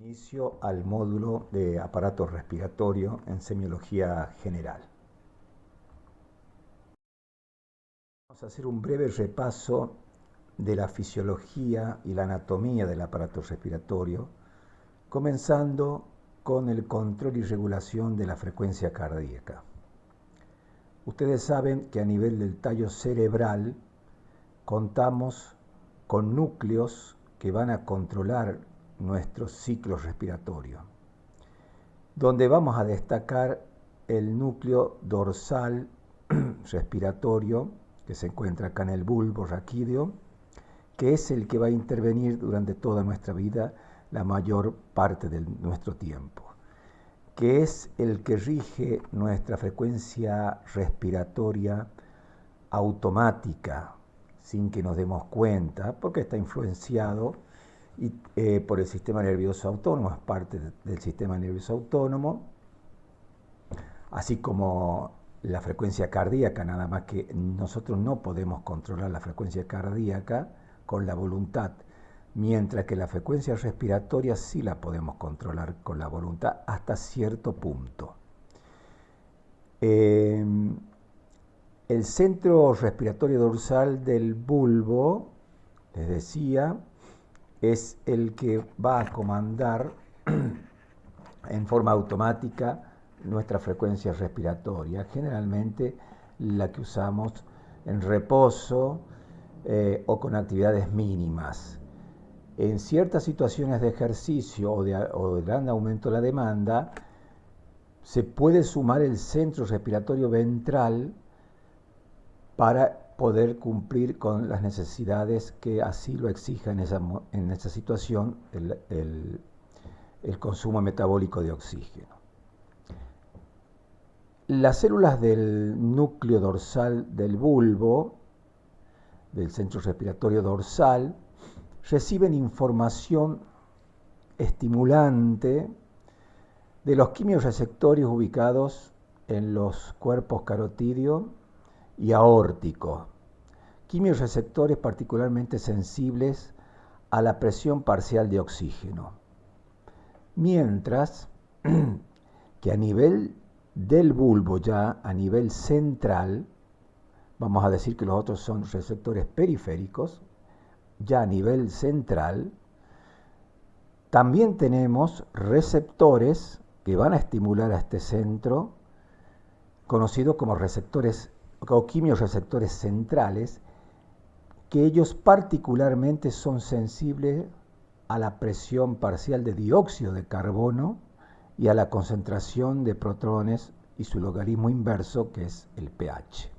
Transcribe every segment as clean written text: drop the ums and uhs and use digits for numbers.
Inicio al módulo de aparato respiratorio en semiología general. Vamos a hacer un breve repaso de la fisiología y la anatomía del aparato respiratorio, comenzando con el control y regulación de la frecuencia cardíaca. Ustedes saben que a nivel del tallo cerebral contamos con núcleos que van a controlar nuestro ciclo respiratorio, donde vamos a destacar el núcleo dorsal respiratorio, que se encuentra acá en el bulbo raquídeo, que es el que va a intervenir durante toda nuestra vida, la mayor parte de nuestro tiempo, que es el que rige nuestra frecuencia respiratoria automática, sin que nos demos cuenta, porque está influenciado por el sistema nervioso autónomo, es parte del sistema nervioso autónomo, así como la frecuencia cardíaca, nada más que nosotros no podemos controlar la frecuencia cardíaca con la voluntad, mientras que la frecuencia respiratoria sí la podemos controlar con la voluntad hasta cierto punto. El centro respiratorio dorsal del bulbo, les decía, es el que va a comandar en forma automática nuestra frecuencia respiratoria, generalmente la que usamos en reposo o con actividades mínimas. En ciertas situaciones de ejercicio o de gran aumento de la demanda, se puede sumar el centro respiratorio ventral para poder cumplir con las necesidades que así lo exija en esa situación el consumo metabólico de oxígeno. Las células del núcleo dorsal del bulbo, del centro respiratorio dorsal, reciben información estimulante de los quimiorreceptores ubicados en los cuerpos carotídeo y aórtico, quimiorreceptores particularmente sensibles a la presión parcial de oxígeno, mientras que a nivel del bulbo, ya a nivel central, vamos a decir que los otros son receptores periféricos, ya a nivel central, también tenemos receptores que van a estimular a este centro, conocidos como receptores o quimiorreceptores centrales, que ellos particularmente son sensibles a la presión parcial de dióxido de carbono y a la concentración de protones y su logaritmo inverso, que es el pH.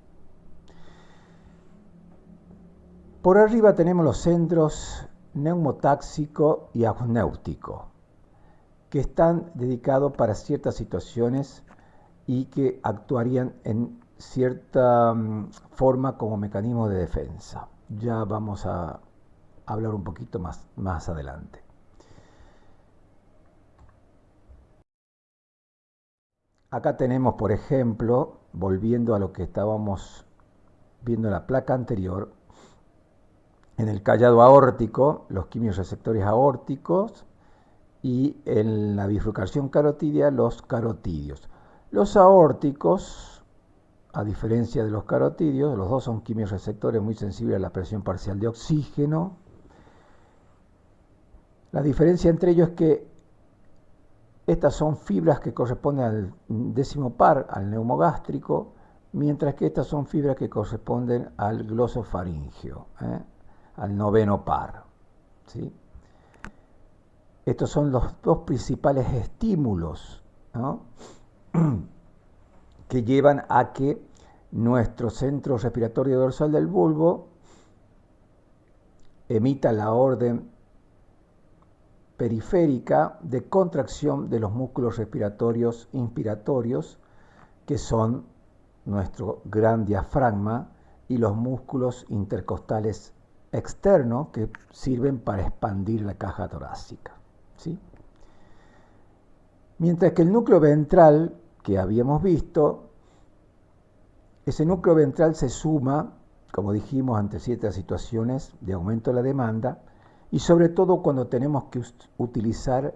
Por arriba tenemos los centros neumotáxico y apnéutico, que están dedicados para ciertas situaciones y que actuarían en cierta forma como mecanismo de defensa. Ya vamos a hablar un poquito más adelante. Acá tenemos, por ejemplo, volviendo a lo que estábamos viendo en la placa anterior, en el callado aórtico, los quimiorreceptores aórticos, y en la bifurcación carotidia, los carotidios. Los aórticos, a diferencia de los carotidios, los dos son quimiorreceptores muy sensibles a la presión parcial de oxígeno. La diferencia entre ellos es que estas son fibras que corresponden al 10º par, al neumogástrico, mientras que estas son fibras que corresponden al glosofaríngeo, al 9º par, ¿sí? Estos son los dos principales estímulos, ¿no?, que llevan a que nuestro centro respiratorio dorsal del bulbo emita la orden periférica de contracción de los músculos respiratorios inspiratorios, que son nuestro gran diafragma, y los músculos intercostales externos, que sirven para expandir la caja torácica, ¿sí? Mientras que el núcleo ventral, que habíamos visto, ese núcleo ventral se suma, como dijimos, ante ciertas situaciones de aumento de la demanda, y sobre todo cuando tenemos que utilizar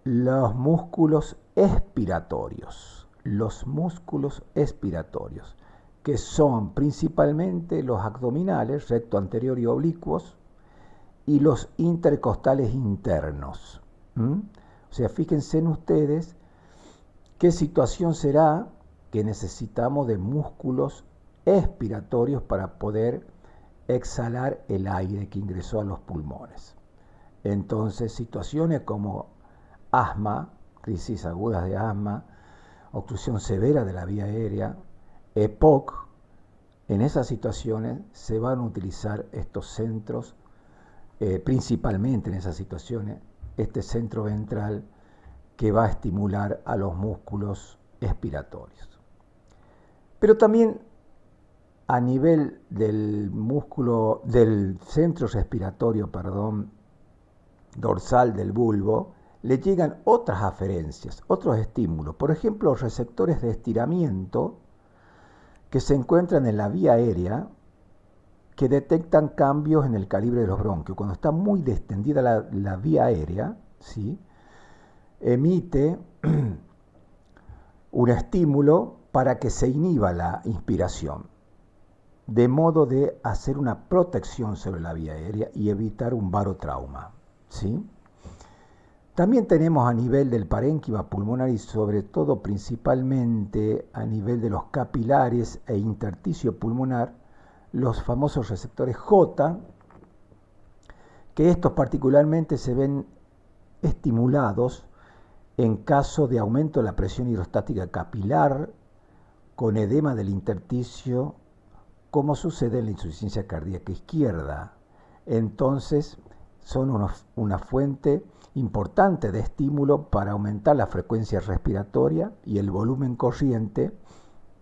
los músculos expiratorios. Los músculos expiratorios, que son principalmente los abdominales, recto anterior y oblicuos, y los intercostales internos. O sea, fíjense en ustedes qué situación será que necesitamos de músculos expiratorios para poder exhalar el aire que ingresó a los pulmones. Entonces, situaciones como asma, crisis agudas de asma, obstrucción severa de la vía aérea, EPOC, en esas situaciones se van a utilizar estos centros, principalmente en esas situaciones, este centro ventral que va a estimular a los músculos expiratorios. Pero también a nivel del músculo, del centro respiratorio, dorsal del bulbo, le llegan otras aferencias, otros estímulos. Por ejemplo, los receptores de estiramiento que se encuentran en la vía aérea, que detectan cambios en el calibre de los bronquios. Cuando está muy distendida la vía aérea, ¿sí?, emite un estímulo para que se inhiba la inspiración, de modo de hacer una protección sobre la vía aérea y evitar un barotrauma, ¿sí? También tenemos a nivel del parénquima pulmonar y sobre todo principalmente a nivel de los capilares e intersticio pulmonar, los famosos receptores J, que estos particularmente se ven estimulados en caso de aumento de la presión hidrostática capilar con edema del intersticio, como sucede en la insuficiencia cardíaca izquierda. Entonces, son una fuente importante de estímulo para aumentar la frecuencia respiratoria y el volumen corriente,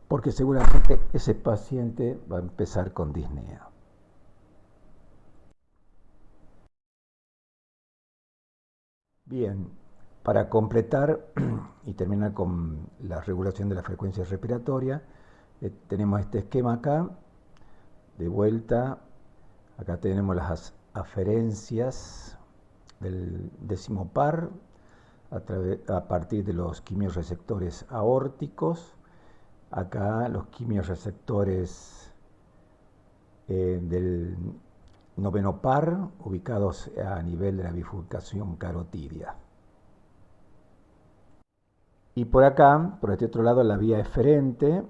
porque seguramente ese paciente va a empezar con disnea. Bien, para completar y terminar con la regulación de la frecuencia respiratoria, tenemos este esquema acá, de vuelta. Acá tenemos las aferencias del décimo par a partir de los quimiorreceptores aórticos. Acá los quimiorreceptores del noveno par, ubicados a nivel de la bifurcación carotidia. Y por acá, por este otro lado, la vía eferente,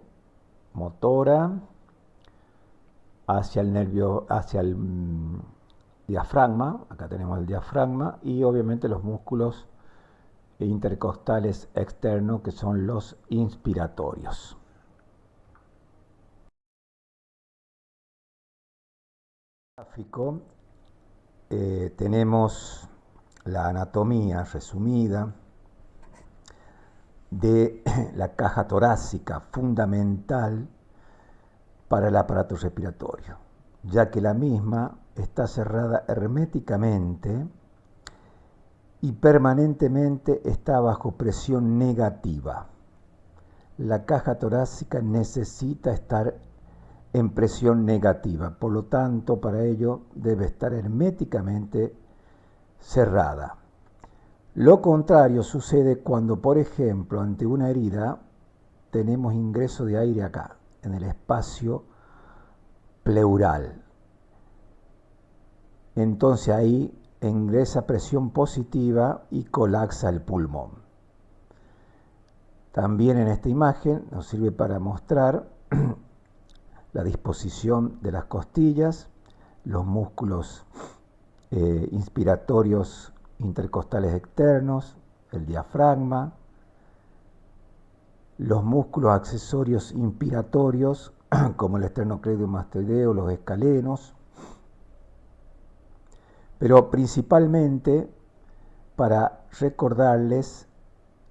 motora, hacia el nervio, hacia el diafragma. Acá tenemos el diafragma y obviamente los músculos intercostales externos, que son los inspiratorios. Gráfico, tenemos la anatomía resumida de la caja torácica, fundamental para el aparato respiratorio, ya que la misma está cerrada herméticamente y permanentemente está bajo presión negativa. La caja torácica necesita estar en presión negativa, por lo tanto, para ello debe estar herméticamente cerrada. Lo contrario sucede cuando, por ejemplo, ante una herida, tenemos ingreso de aire acá, en el espacio pleural. Entonces ahí ingresa presión positiva y colapsa el pulmón. También en esta imagen nos sirve para mostrar la disposición de las costillas, los músculos inspiratorios intercostales externos, el diafragma, los músculos accesorios inspiratorios como el esternocleidomastoideo, los escalenos, pero principalmente para recordarles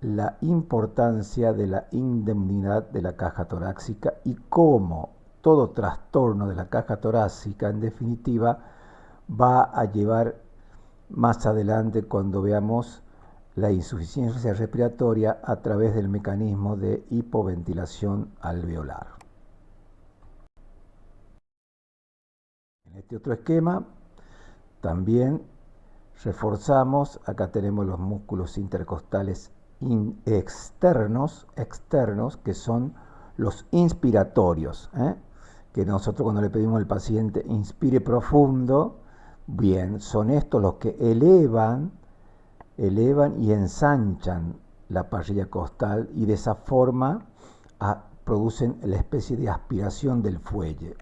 la importancia de la indemnidad de la caja torácica y cómo todo trastorno de la caja torácica, en definitiva, va a llevar más adelante cuando veamos la insuficiencia respiratoria a través del mecanismo de hipoventilación alveolar. En este otro esquema también Reforzamos, acá tenemos los músculos intercostales externos, que son los inspiratorios, que nosotros cuando le pedimos al paciente inspire profundo, bien, son estos los que elevan y ensanchan la parrilla costal y de esa forma producen la especie de aspiración del fuelle.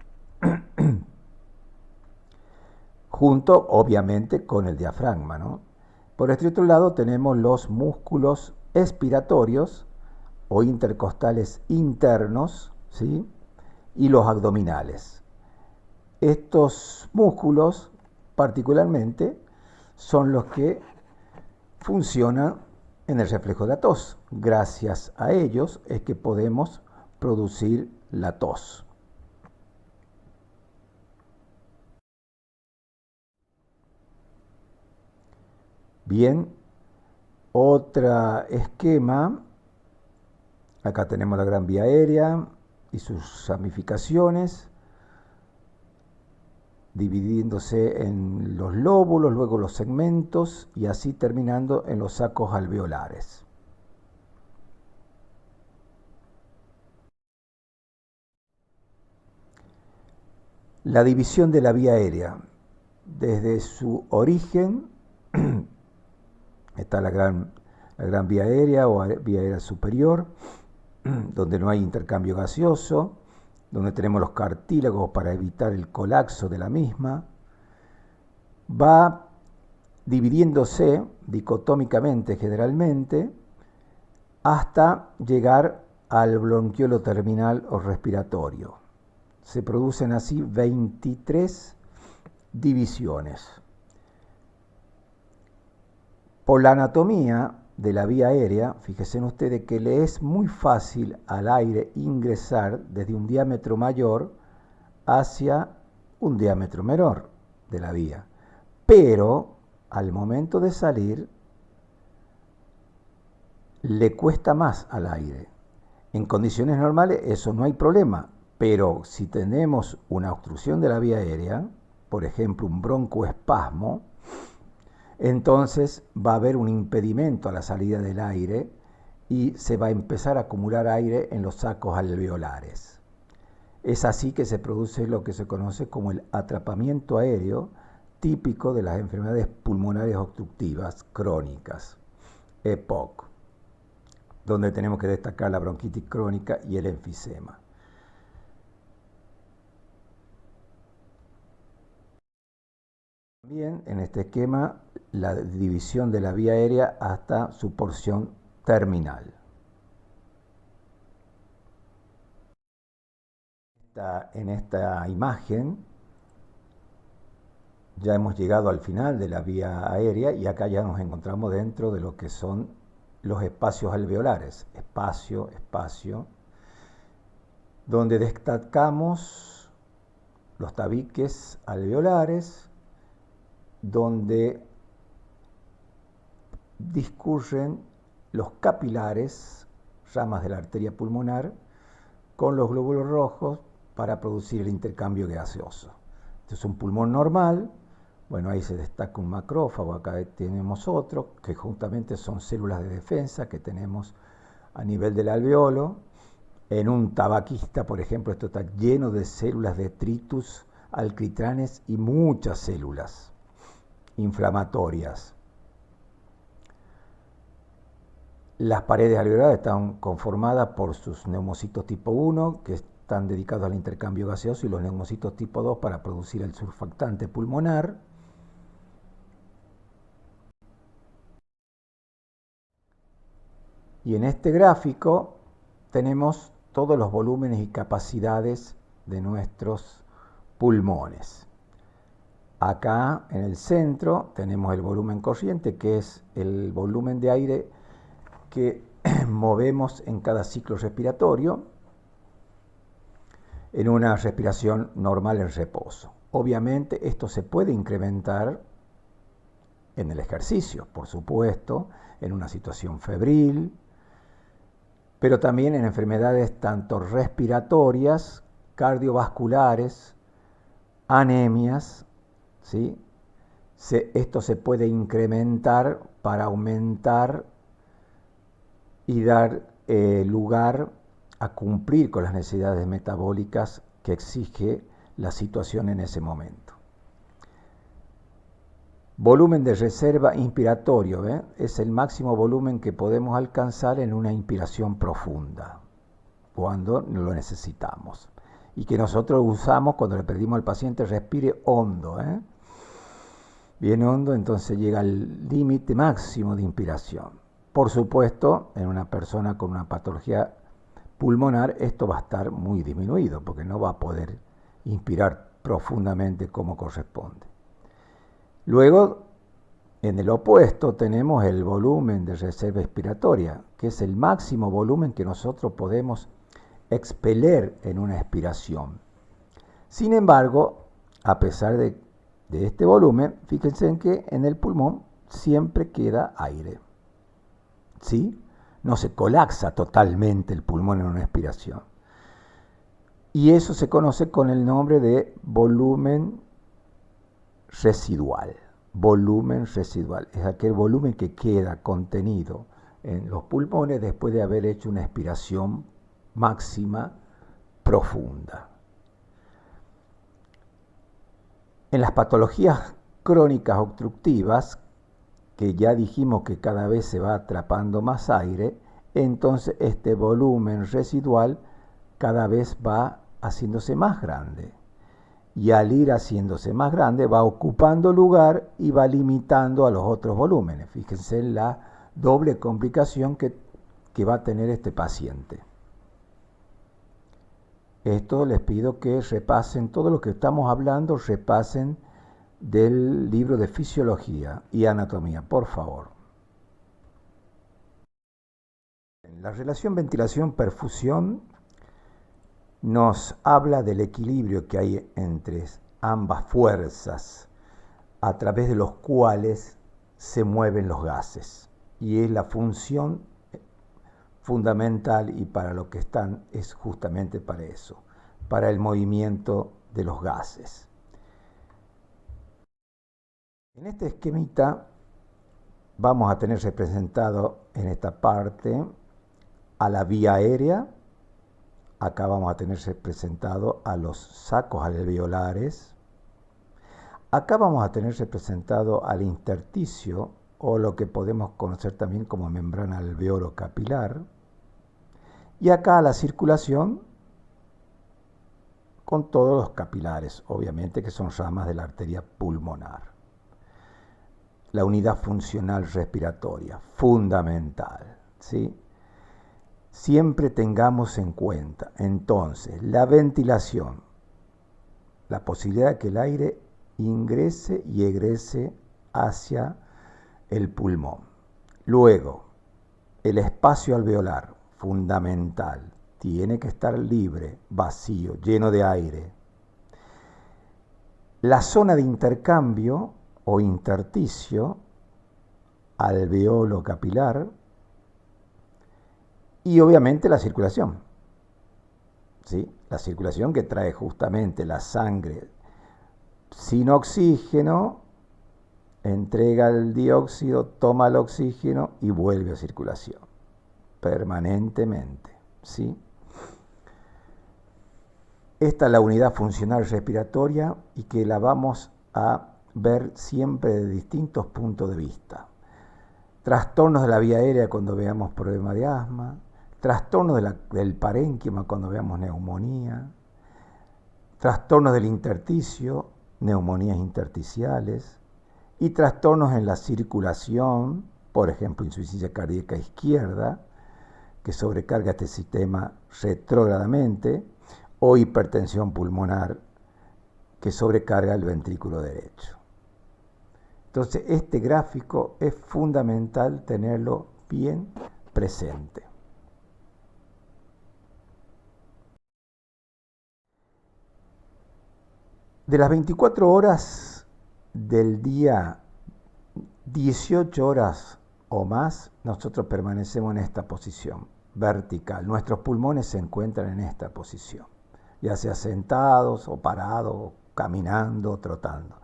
Junto, obviamente, con el diafragma, ¿no? Por este otro lado tenemos los músculos expiratorios o intercostales internos, ¿sí? Y los abdominales. Estos músculos, particularmente, son los que funcionan en el reflejo de la tos. Gracias a ellos es que podemos producir la tos. Bien, otro esquema, acá tenemos la gran vía aérea y sus ramificaciones, dividiéndose en los lóbulos, luego los segmentos y así terminando en los sacos alveolares. La división de la vía aérea. Desde su origen está la gran vía aérea o vía aérea superior, donde no hay intercambio gaseoso, donde tenemos los cartílagos para evitar el colapso de la misma. Va dividiéndose dicotómicamente generalmente hasta llegar al bronquiolo terminal o respiratorio. Se producen así 23 divisiones. Por la anatomía de la vía aérea, fíjense ustedes que le es muy fácil al aire ingresar desde un diámetro mayor hacia un diámetro menor de la vía. Pero al momento de salir, le cuesta más al aire. En condiciones normales eso no hay problema, pero si tenemos una obstrucción de la vía aérea, por ejemplo un broncoespasmo, entonces va a haber un impedimento a la salida del aire y se va a empezar a acumular aire en los sacos alveolares. Es así que se produce lo que se conoce como el atrapamiento aéreo, típico de las enfermedades pulmonares obstructivas crónicas, EPOC, donde tenemos que destacar la bronquitis crónica y el enfisema. También en este esquema la división de la vía aérea hasta su porción terminal. En esta imagen ya hemos llegado al final de la vía aérea y acá ya nos encontramos dentro de lo que son los espacios alveolares, espacio, donde destacamos los tabiques alveolares, donde discurren los capilares, ramas de la arteria pulmonar, con los glóbulos rojos para producir el intercambio gaseoso. Este es un pulmón normal. Bueno, ahí se destaca un macrófago, acá tenemos otro, que justamente son células de defensa que tenemos a nivel del alveolo. En un tabaquista, por ejemplo, esto está lleno de células de detritus, alquitranes y muchas células inflamatorias. Las paredes alveolares están conformadas por sus neumocitos tipo 1, que están dedicados al intercambio gaseoso, y los neumocitos tipo 2 para producir el surfactante pulmonar. Y en este gráfico tenemos todos los volúmenes y capacidades de nuestros pulmones. Acá en el centro tenemos el volumen corriente, que es el volumen de aire que movemos en cada ciclo respiratorio en una respiración normal en reposo. Obviamente esto se puede incrementar en el ejercicio, por supuesto, en una situación febril, pero también en enfermedades tanto respiratorias, cardiovasculares, anemias, ¿sí? esto se puede incrementar para aumentar y dar lugar a cumplir con las necesidades metabólicas que exige la situación en ese momento. Volumen de reserva inspiratorio, ¿eh? Es el máximo volumen que podemos alcanzar en una inspiración profunda, cuando lo necesitamos. Y que nosotros usamos cuando le pedimos al paciente respire hondo, ¿eh? Bien hondo, entonces llega al límite máximo de inspiración. Por supuesto, en una persona con una patología pulmonar, esto va a estar muy disminuido, porque no va a poder inspirar profundamente como corresponde. Luego, en el opuesto, tenemos el volumen de reserva expiratoria, que es el máximo volumen que nosotros podemos expeler en una expiración. Sin embargo, a pesar de este volumen, fíjense en que en el pulmón siempre queda aire. ¿Sí? No se colapsa totalmente el pulmón en una expiración. Y eso se conoce con el nombre de volumen residual. Volumen residual es aquel volumen que queda contenido en los pulmones después de haber hecho una expiración máxima profunda. En las patologías crónicas obstructivas, que ya dijimos que cada vez se va atrapando más aire, entonces este volumen residual cada vez va haciéndose más grande. Y al ir haciéndose más grande va ocupando lugar y va limitando a los otros volúmenes. Fíjense en la doble complicación que va a tener este paciente. Esto les pido que repasen todo lo que estamos hablando, repasen del libro de fisiología y anatomía, por favor. La relación ventilación-perfusión nos habla del equilibrio que hay entre ambas fuerzas a través de los cuales se mueven los gases. Y es la función fundamental y para lo que están es justamente para eso, para el movimiento de los gases. En este esquemita vamos a tener representado en esta parte a la vía aérea. Acá vamos a tener representado a los sacos alveolares. Acá vamos a tener representado al intersticio, o lo que podemos conocer también como membrana alveolo capilar. Y acá a la circulación, con todos los capilares, obviamente, que son ramas de la arteria pulmonar. La unidad funcional respiratoria, fundamental, ¿sí? Siempre tengamos en cuenta, entonces, la ventilación, la posibilidad de que el aire ingrese y egrese hacia el pulmón. Luego, el espacio alveolar, fundamental, tiene que estar libre, vacío, lleno de aire. La zona de intercambio o intersticio, alveolo capilar, y obviamente la circulación. ¿Sí? La circulación que trae justamente la sangre sin oxígeno, entrega el dióxido, toma el oxígeno y vuelve a circulación permanentemente. ¿Sí? Esta es la unidad funcional respiratoria y que la vamos a ver siempre de distintos puntos de vista. Trastornos de la vía aérea cuando veamos problemas de asma, trastornos del parénquima cuando veamos neumonía, trastornos del intersticio, neumonías intersticiales, y trastornos en la circulación, por ejemplo, insuficiencia cardíaca izquierda, que sobrecarga este sistema retrógradamente, o hipertensión pulmonar, que sobrecarga el ventrículo derecho. Entonces, este gráfico es fundamental tenerlo bien presente. De las 24 horas del día, 18 horas o más, nosotros permanecemos en esta posición vertical. Nuestros pulmones se encuentran en esta posición, ya sea sentados o parados, caminando, trotando.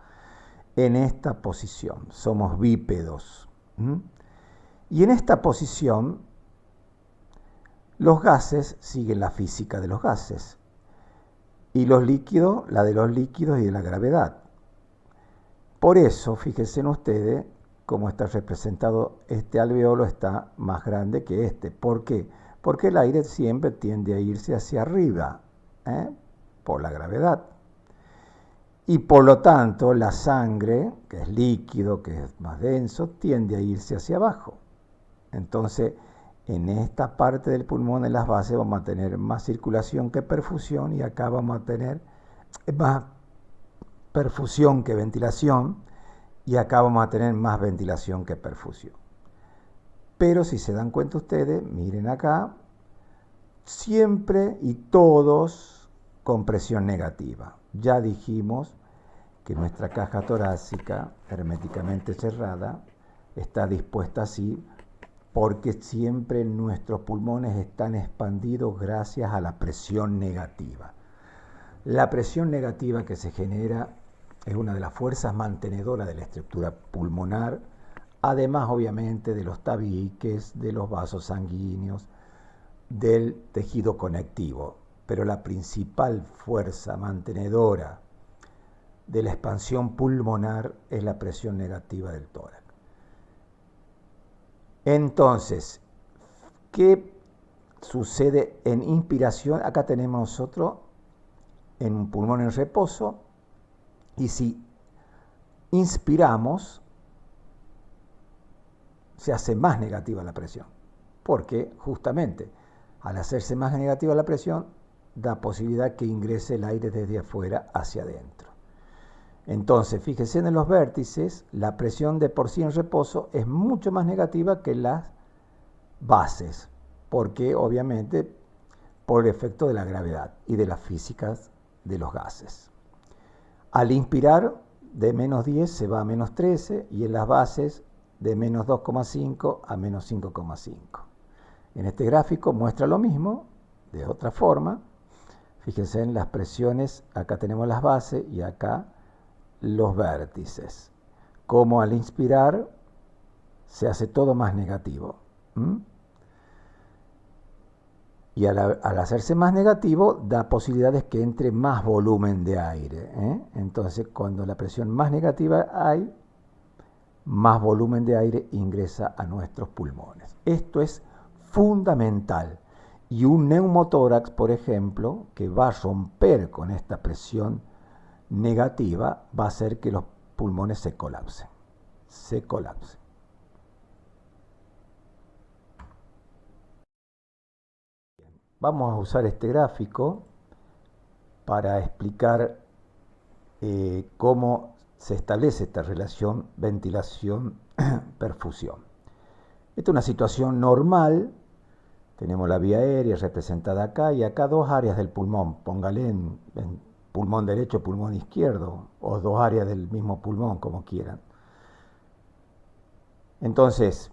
en esta posición, somos bípedos. Y en esta posición, los gases siguen la física de los gases, y los líquidos, la de los líquidos y de la gravedad. Por eso, fíjense en ustedes cómo está representado este alveolo, está más grande que este. ¿Por qué? Porque el aire siempre tiende a irse hacia arriba, por la gravedad. Y por lo tanto, la sangre, que es líquido, que es más denso, tiende a irse hacia abajo. Entonces, en esta parte del pulmón, en las bases, vamos a tener más circulación que perfusión, y acá vamos a tener más perfusión que ventilación, y acá vamos a tener más ventilación que perfusión. Pero si se dan cuenta ustedes, miren acá, siempre y todos con presión negativa. Ya dijimos que nuestra caja torácica, herméticamente cerrada, está dispuesta así porque siempre nuestros pulmones están expandidos gracias a la presión negativa. La presión negativa que se genera es una de las fuerzas mantenedoras de la estructura pulmonar, además obviamente de los tabiques, de los vasos sanguíneos, del tejido conectivo. Pero la principal fuerza mantenedora de la expansión pulmonar es la presión negativa del tórax. Entonces, ¿qué sucede en inspiración? Acá tenemos nosotros en un pulmón en reposo, y si inspiramos, se hace más negativa la presión, porque justamente al hacerse más negativa la presión, da posibilidad que ingrese el aire desde afuera hacia adentro. Entonces, fíjense en los vértices, la presión de por sí en reposo es mucho más negativa que las bases, porque obviamente por el efecto de la gravedad y de las físicas de los gases. Al inspirar, de menos 10 se va a menos 13, y en las bases de menos 2,5 a menos 5,5. En este gráfico muestra lo mismo, de otra forma. Fíjense en las presiones, acá tenemos las bases y acá los vértices. Como al inspirar se hace todo más negativo. Y al hacerse más negativo, da posibilidades que entre más volumen de aire. Entonces, cuando la presión más negativa hay, más volumen de aire ingresa a nuestros pulmones. Esto es fundamental. Y un neumotórax, por ejemplo, que va a romper con esta presión negativa, va a hacer que los pulmones se colapsen. Se colapsen. Vamos a usar este gráfico para explicar cómo se establece esta relación ventilación-perfusión. Esta es una situación normal. Tenemos la vía aérea representada acá, y acá dos áreas del pulmón. Póngale en pulmón derecho, pulmón izquierdo, o dos áreas del mismo pulmón, como quieran. Entonces,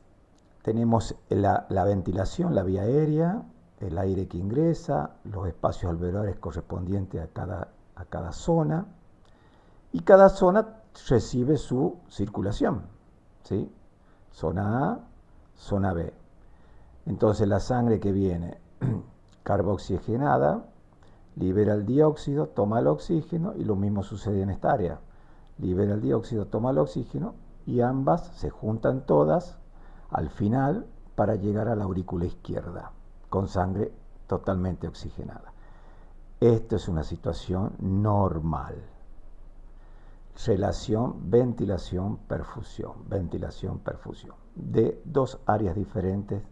tenemos la ventilación, la vía aérea, el aire que ingresa, los espacios alveolares correspondientes a cada zona, y cada zona recibe su circulación, ¿sí? Zona A, zona B. Entonces la sangre que viene carboxygenada libera el dióxido, toma el oxígeno, y lo mismo sucede en esta área. Libera el dióxido, toma el oxígeno, y ambas se juntan todas al final para llegar a la aurícula izquierda, con sangre totalmente oxigenada. Esto es una situación normal. Relación ventilación-perfusión, ventilación-perfusión, de dos áreas diferentes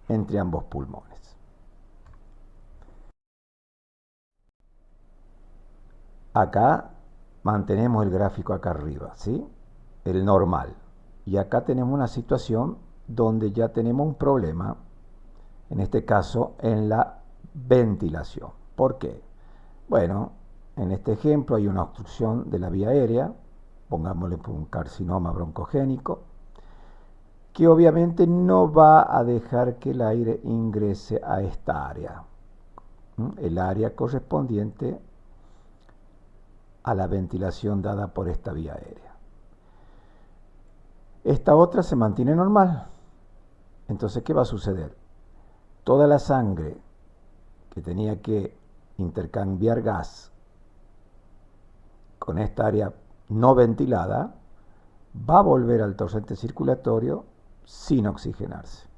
entre ambos pulmones. Acá mantenemos el gráfico acá arriba, ¿sí? El normal. Y acá tenemos una situación donde ya tenemos un problema, en este caso en la ventilación. ¿Por qué? Bueno, en este ejemplo hay una obstrucción de la vía aérea, pongámosle un carcinoma broncogénico, que obviamente no va a dejar que el aire ingrese a esta área, el área correspondiente a la ventilación dada por esta vía aérea. Esta otra se mantiene normal. Entonces, ¿qué va a suceder? Toda la sangre que tenía que intercambiar gas con esta área no ventilada va a volver al torrente circulatorio sin oxigenarse.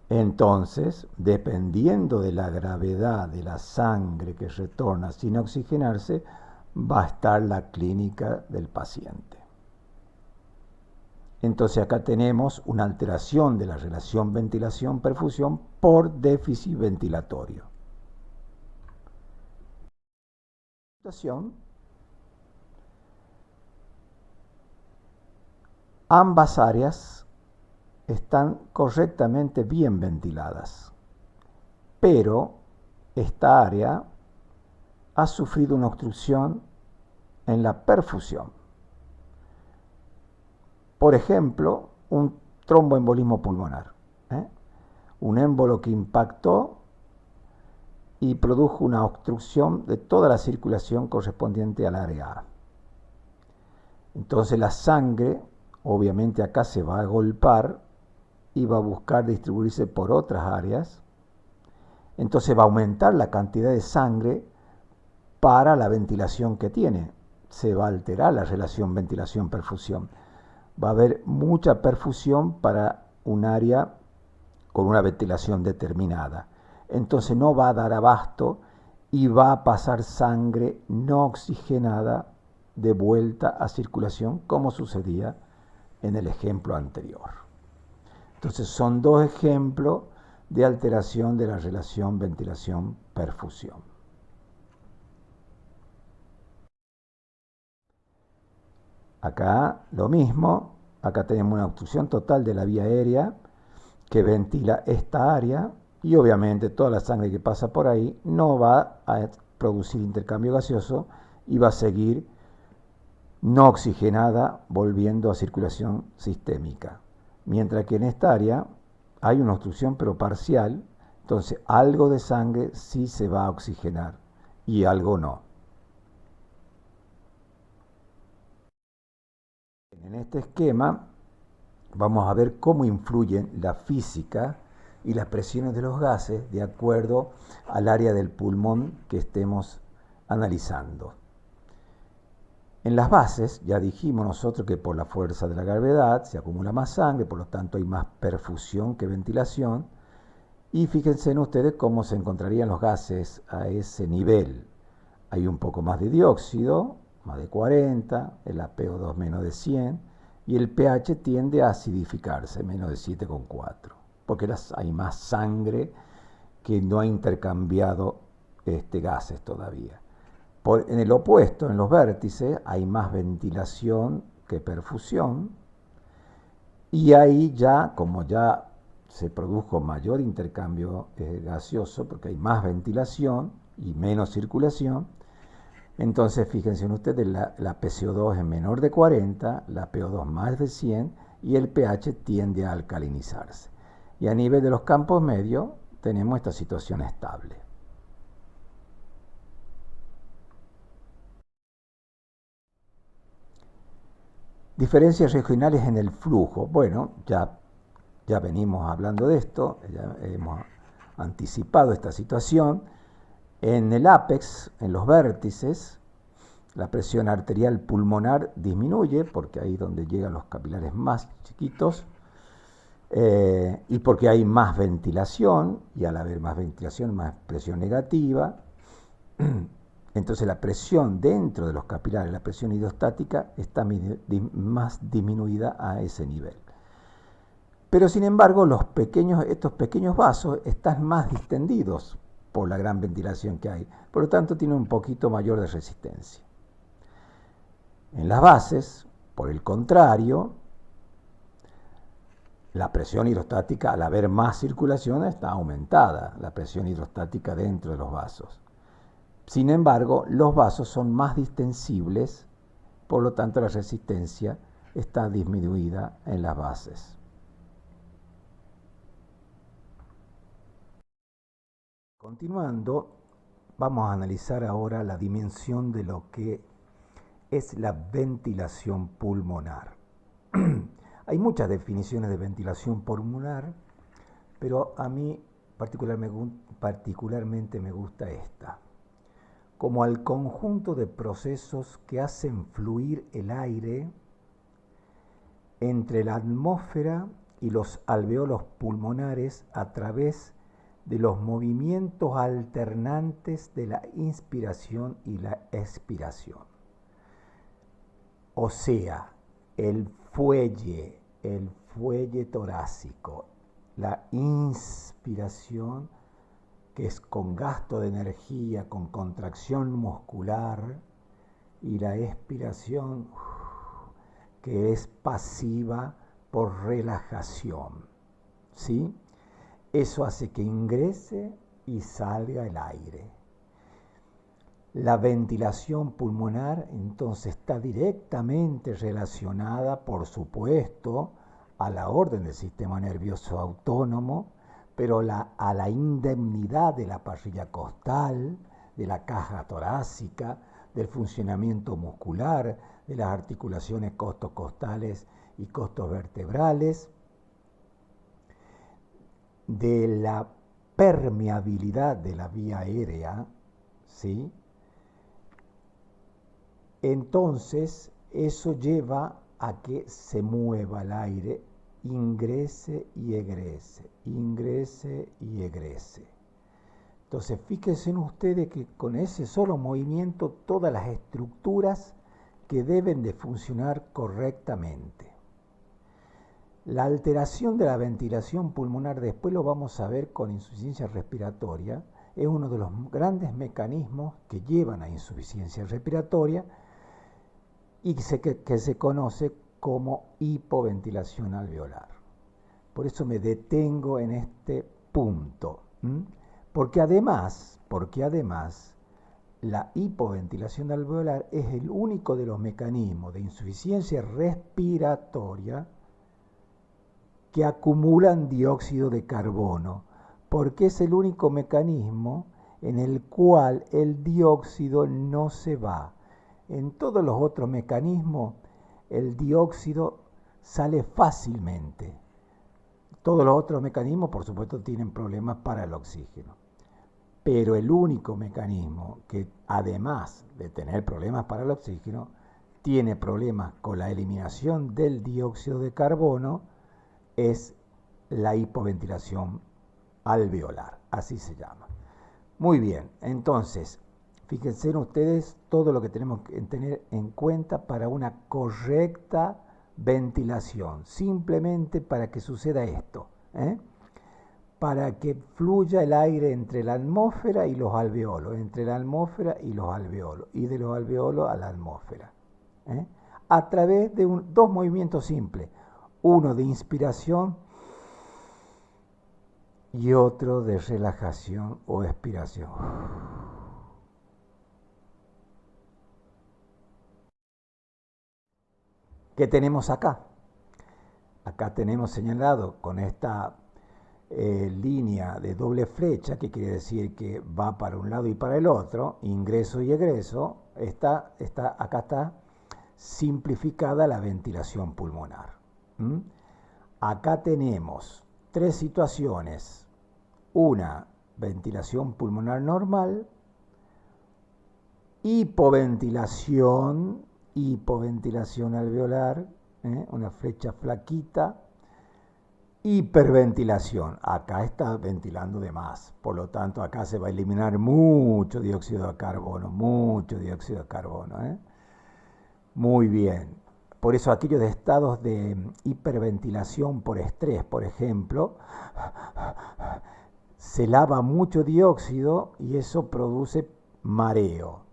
Entonces, dependiendo de la gravedad de la sangre que retorna sin oxigenarse, va a estar la clínica del paciente. Entonces acá tenemos una alteración de la relación ventilación-perfusión por déficit ventilatorio. Ambas áreas están correctamente bien ventiladas, pero esta área ha sufrido una obstrucción en la perfusión. Por ejemplo, un tromboembolismo pulmonar, un émbolo que impactó y produjo una obstrucción de toda la circulación correspondiente al área A. Entonces la sangre, obviamente acá se va a agolpar y va a buscar distribuirse por otras áreas. Entonces va a aumentar la cantidad de sangre para la ventilación que tiene. Se va a alterar la relación ventilación-perfusión. Va a haber mucha perfusión para un área con una ventilación determinada. Entonces no va a dar abasto y va a pasar sangre no oxigenada de vuelta a circulación, como sucedía en el ejemplo anterior. Entonces son dos ejemplos de alteración de la relación ventilación-perfusión. Acá lo mismo, acá tenemos una obstrucción total de la vía aérea que ventila esta área y obviamente toda la sangre que pasa por ahí no va a producir intercambio gaseoso y va a seguir no oxigenada volviendo a circulación sistémica. Mientras que en esta área hay una obstrucción pero parcial, entonces algo de sangre sí se va a oxigenar y algo no. En este esquema vamos a ver cómo influyen la física y las presiones de los gases de acuerdo al área del pulmón que estemos analizando. En las bases ya dijimos nosotros que por la fuerza de la gravedad se acumula más sangre, por lo tanto hay más perfusión que ventilación. Y fíjense en ustedes cómo se encontrarían los gases a ese nivel. Hay un poco más de dióxido, más de 40, el APO2 menos de 100, y el pH tiende a acidificarse, menos de 7,4, porque hay más sangre que no ha intercambiado gases todavía. En el opuesto, en los vértices, hay más ventilación que perfusión, y ahí ya, como ya se produjo mayor intercambio gaseoso, porque hay más ventilación y menos circulación, entonces fíjense ustedes, la PCO2 es menor de 40, la PO2 más de 100 y el pH tiende a alcalinizarse. Y a nivel de los campos medios tenemos esta situación estable. Diferencias regionales en el flujo. Bueno, ya venimos hablando de esto, ya hemos anticipado esta situación. En el ápex, en los vértices, la presión arterial pulmonar disminuye, porque ahí es donde llegan los capilares más chiquitos, y porque hay más ventilación, y al haber más ventilación, más presión negativa. Entonces la presión dentro de los capilares, la presión hidrostática, está más disminuida a ese nivel. Pero sin embargo, estos pequeños vasos están más distendidos por la gran ventilación que hay. Por lo tanto, tienen un poquito mayor de resistencia. En las bases, por el contrario, la presión hidrostática, al haber más circulación, está aumentada, la presión hidrostática dentro de los vasos. Sin embargo, los vasos son más distensibles, por lo tanto la resistencia está disminuida en las bases. Continuando, vamos a analizar ahora la dimensión de lo que es la ventilación pulmonar. Hay muchas definiciones de ventilación pulmonar, pero a mí particularmente me gusta esta, como al conjunto de procesos que hacen fluir el aire entre la atmósfera y los alveolos pulmonares a través de los movimientos alternantes de la inspiración y la expiración. O sea, el fuelle torácico, la inspiración, que es con gasto de energía, con contracción muscular, y la expiración, que es pasiva por relajación, ¿sí? Eso hace que ingrese y salga el aire. La ventilación pulmonar entonces está directamente relacionada, por supuesto, a la orden del sistema nervioso autónomo, pero a la indemnidad de la parrilla costal, de la caja torácica, del funcionamiento muscular, de las articulaciones costocostales y costovertebrales, de la permeabilidad de la vía aérea, ¿sí? Entonces, eso lleva a que se mueva el aire, ingrese y egrese, ingrese y egrese. Entonces, fíjense ustedes que con ese solo movimiento todas las estructuras que deben de funcionar correctamente. La alteración de la ventilación pulmonar, después lo vamos a ver con insuficiencia respiratoria, es uno de los grandes mecanismos que llevan a insuficiencia respiratoria y que se conoce como hipoventilación alveolar. Por eso me detengo en este punto, porque además la hipoventilación alveolar es el único de los mecanismos de insuficiencia respiratoria que acumulan dióxido de carbono, porque es el único mecanismo en el cual el dióxido no se va. En todos los otros mecanismos, el dióxido sale fácilmente. Todos los otros mecanismos, por supuesto, tienen problemas para el oxígeno. Pero el único mecanismo que, además de tener problemas para el oxígeno, tiene problemas con la eliminación del dióxido de carbono, es la hipoventilación alveolar, así se llama. Muy bien, entonces, fíjense ustedes todo lo que tenemos que tener en cuenta para una correcta ventilación, simplemente para que suceda esto, para que fluya el aire entre la atmósfera y los alveolos, entre la atmósfera y los alveolos, y de los alveolos a la atmósfera, a través de dos movimientos simples, uno de inspiración y otro de relajación o expiración. ¿Qué tenemos acá? Acá tenemos señalado con esta línea de doble flecha, que quiere decir que va para un lado y para el otro, ingreso y egreso, acá está simplificada la ventilación pulmonar. Acá tenemos tres situaciones: una ventilación pulmonar normal, hipoventilación alveolar, una flecha flaquita, hiperventilación, acá está ventilando de más, por lo tanto acá se va a eliminar mucho dióxido de carbono, Muy bien. Por eso aquellos estados de hiperventilación por estrés, por ejemplo, se lava mucho dióxido y eso produce mareo.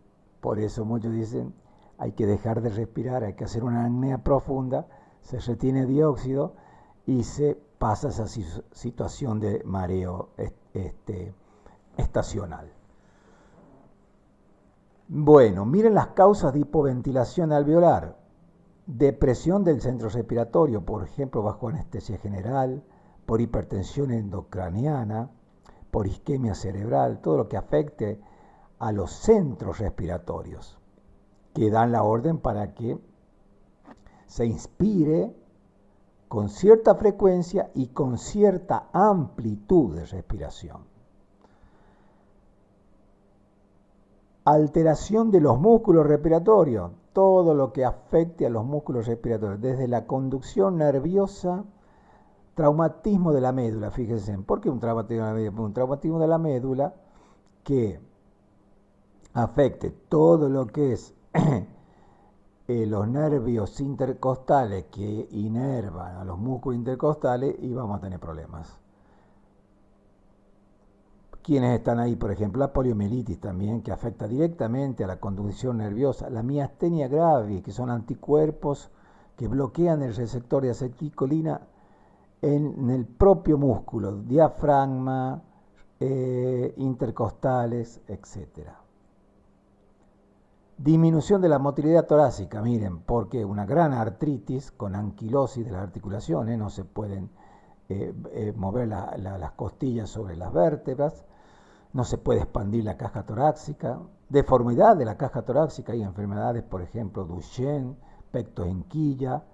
Por eso muchos dicen, hay que dejar de respirar, hay que hacer una apnea profunda, se retiene dióxido y se pasa esa situación de mareo estacional. Bueno, miren las causas de hipoventilación alveolar. Depresión del centro respiratorio, por ejemplo, bajo anestesia general, por hipertensión endocraniana, por isquemia cerebral, todo lo que afecte a los centros respiratorios, que dan la orden para que se inspire con cierta frecuencia y con cierta amplitud de respiración. Alteración de los músculos respiratorios, todo lo que afecte a los músculos respiratorios, desde la conducción nerviosa, traumatismo de la médula, fíjense, ¿por qué un traumatismo de la médula? Un traumatismo de la médula que afecte todo lo que es los nervios intercostales que inervan a los músculos intercostales y vamos a tener problemas. ¿Quiénes están ahí? Por ejemplo, la poliomielitis también, que afecta directamente a la conducción nerviosa. La miastenia gravis, que son anticuerpos que bloquean el receptor de acetilcolina en el propio músculo, diafragma, intercostales, etc. Disminución de la motilidad torácica, miren, porque una gran artritis con anquilosis de las articulaciones, no se pueden mover las costillas sobre las vértebras, no se puede expandir la caja torácica, deformidad de la caja torácica, hay enfermedades, por ejemplo, Duchenne, pecto en quilla,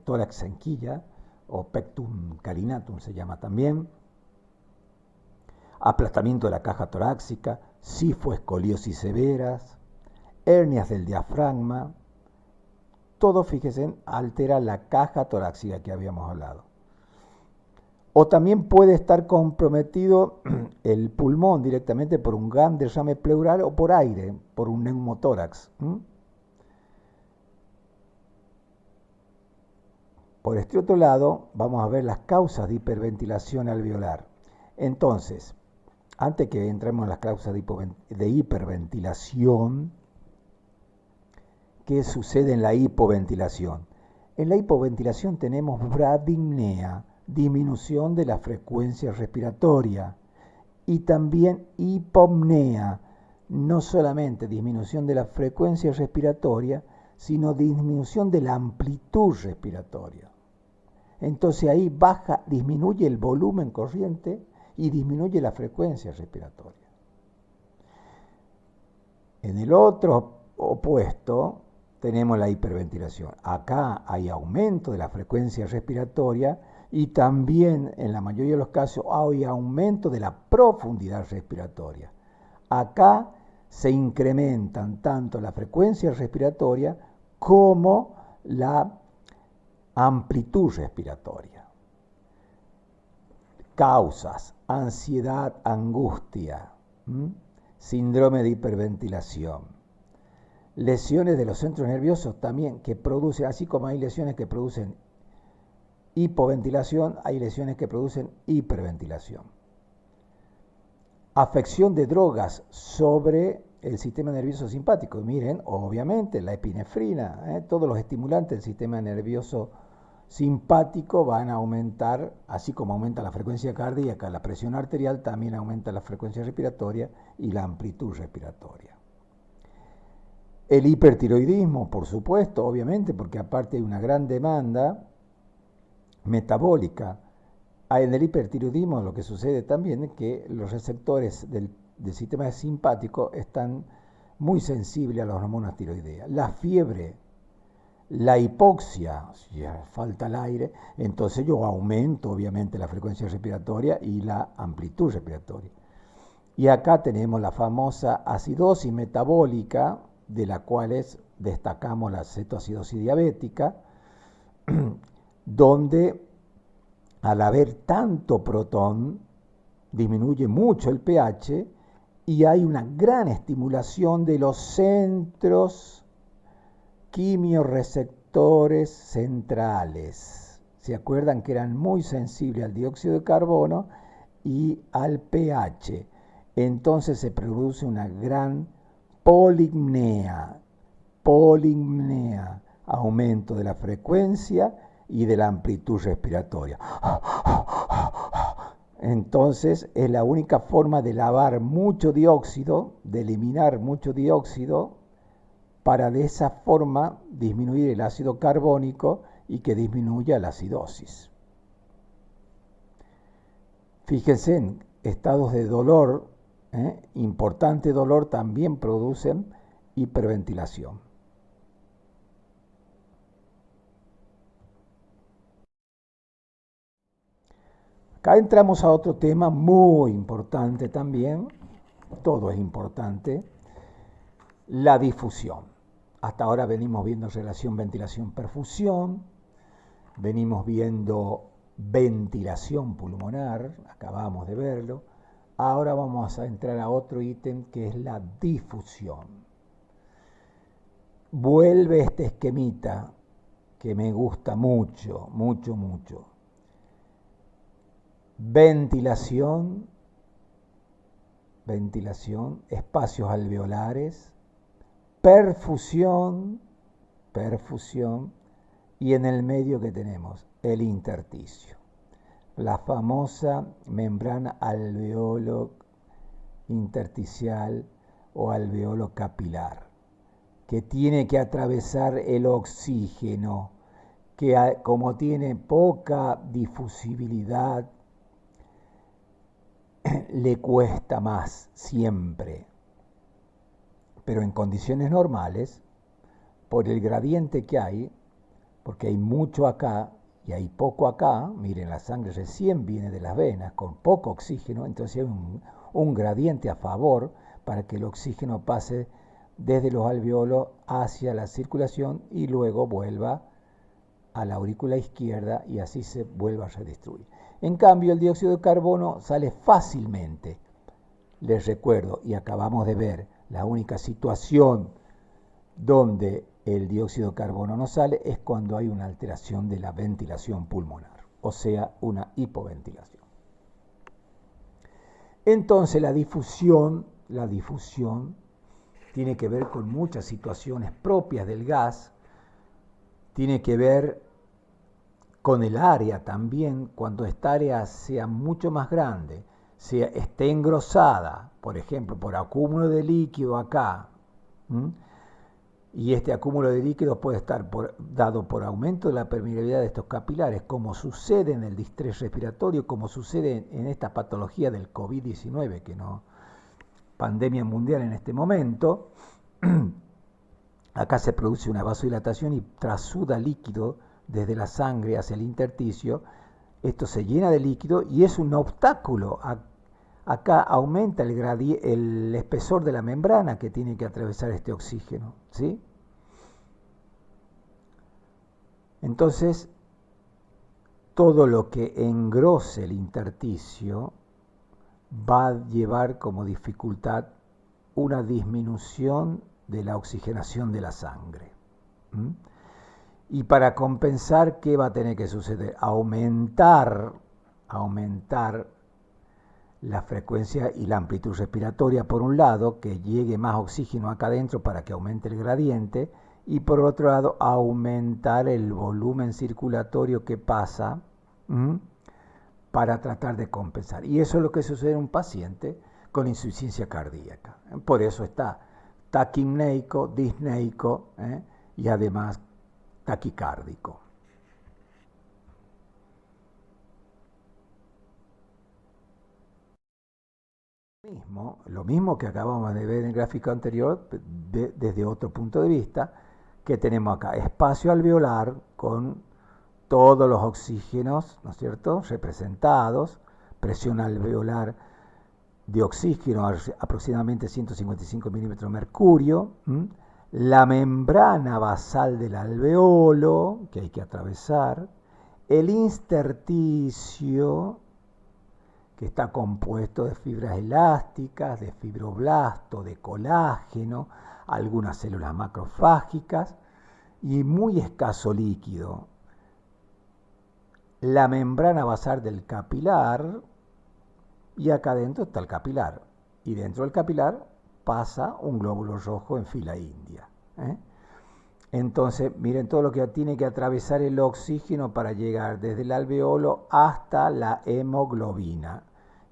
tórax en quilla, o pectum carinatum se llama también, aplastamiento de la caja torácica, sifoescoliosis severas, hernias del diafragma, todo, fíjense, altera la caja torácica que habíamos hablado. O también puede estar comprometido el pulmón directamente por un gran derrame pleural o por aire, por un neumotórax. Por este otro lado, vamos a ver las causas de hiperventilación alveolar. Entonces, antes que entremos en las causas de hiperventilación, ¿qué sucede en la hipoventilación? En la hipoventilación tenemos bradipnea, disminución de la frecuencia respiratoria, y también hipopnea, no solamente disminución de la frecuencia respiratoria, sino disminución de la amplitud respiratoria. Entonces ahí disminuye el volumen corriente y disminuye la frecuencia respiratoria. En el otro opuesto tenemos la hiperventilación. Acá hay aumento de la frecuencia respiratoria y también en la mayoría de los casos hay aumento de la profundidad respiratoria. Acá se incrementan tanto la frecuencia respiratoria como la amplitud respiratoria. Causas: ansiedad, angustia, síndrome de hiperventilación, lesiones de los centros nerviosos también que producen, así como hay lesiones que producen hipoventilación, hay lesiones que producen hiperventilación. Afección de drogas sobre el sistema nervioso simpático. Miren, obviamente la epinefrina, todos los estimulantes del sistema nervioso simpático van a aumentar, así como aumenta la frecuencia cardíaca, la presión arterial, también aumenta la frecuencia respiratoria y la amplitud respiratoria. El hipertiroidismo, por supuesto, obviamente, porque aparte hay una gran demanda metabólica. En el hipertiroidismo lo que sucede también es que los receptores del sistema simpático están muy sensibles a las hormonas tiroideas. La fiebre, la hipoxia, si falta el aire, entonces yo aumento obviamente la frecuencia respiratoria y la amplitud respiratoria. Y acá tenemos la famosa acidosis metabólica, de la cual destacamos la cetoacidosis diabética, donde al haber tanto protón disminuye mucho el pH y hay una gran estimulación de los centros quimiorreceptores centrales. ¿Se acuerdan que eran muy sensibles al dióxido de carbono y al pH? Entonces se produce una gran polipnea, aumento de la frecuencia y de la amplitud respiratoria. Entonces es la única forma de lavar mucho dióxido, de eliminar mucho dióxido, para de esa forma disminuir el ácido carbónico y que disminuya la acidosis. Fíjense, en estados de dolor, importante dolor, también producen hiperventilación. Acá entramos a otro tema muy importante también, todo es importante, la difusión. Hasta ahora venimos viendo relación ventilación-perfusión, venimos viendo ventilación pulmonar, acabamos de verlo. Ahora vamos a entrar a otro ítem que es la difusión. Vuelve este esquemita que me gusta mucho, mucho, mucho. Ventilación, espacios alveolares, perfusión, y en el medio que tenemos el intersticio, la famosa membrana alveolo intersticial o alveolo capilar, que tiene que atravesar el oxígeno, que como tiene poca difusibilidad, le cuesta más siempre. Pero en condiciones normales, por el gradiente que hay, porque hay mucho acá y hay poco acá, miren, la sangre recién viene de las venas con poco oxígeno, entonces hay un gradiente a favor para que el oxígeno pase desde los alveolos hacia la circulación y luego vuelva a la aurícula izquierda y así se vuelva a redistribuir. En cambio, el dióxido de carbono sale fácilmente. Les recuerdo, y acabamos de ver, la única situación donde el dióxido de carbono no sale es cuando hay una alteración de la ventilación pulmonar, o sea, una hipoventilación. Entonces la difusión tiene que ver con muchas situaciones propias del gas, tiene que ver con el área también, cuando esta área sea mucho más grande, esté engrosada, por ejemplo, por acúmulo de líquido acá, y este acúmulo de líquido puede estar dado por aumento de la permeabilidad de estos capilares, como sucede en el distrés respiratorio, como sucede en esta patología del COVID-19, que no, pandemia mundial en este momento. Acá se produce una vasodilatación y trasuda líquido desde la sangre hacia el intersticio. Esto se llena de líquido y es un obstáculo. Acá aumenta el espesor de la membrana que tiene que atravesar este oxígeno, ¿sí? Entonces, todo lo que engrose el intersticio va a llevar como dificultad una disminución de la oxigenación de la sangre. Y para compensar, ¿qué va a tener que suceder? Aumentar la frecuencia y la amplitud respiratoria, por un lado, que llegue más oxígeno acá adentro para que aumente el gradiente, y por otro lado, aumentar el volumen circulatorio que pasa para tratar de compensar. Y eso es lo que sucede en un paciente con insuficiencia cardíaca. Por eso está taquipneico, disneico y además taquicárdico. Lo mismo que acabamos de ver en el gráfico anterior, desde otro punto de vista, que tenemos acá espacio alveolar con todos los oxígenos, ¿no es cierto?, representados, presión alveolar de oxígeno aproximadamente 155 milímetros de mercurio, la membrana basal del alveolo que hay que atravesar, el intersticio que está compuesto de fibras elásticas, de fibroblasto, de colágeno, algunas células macrofágicas y muy escaso líquido. La membrana basal del capilar, y acá adentro está el capilar, y dentro del capilar pasa un glóbulo rojo en fila india. Entonces, miren todo lo que tiene que atravesar el oxígeno para llegar desde el alveolo hasta la hemoglobina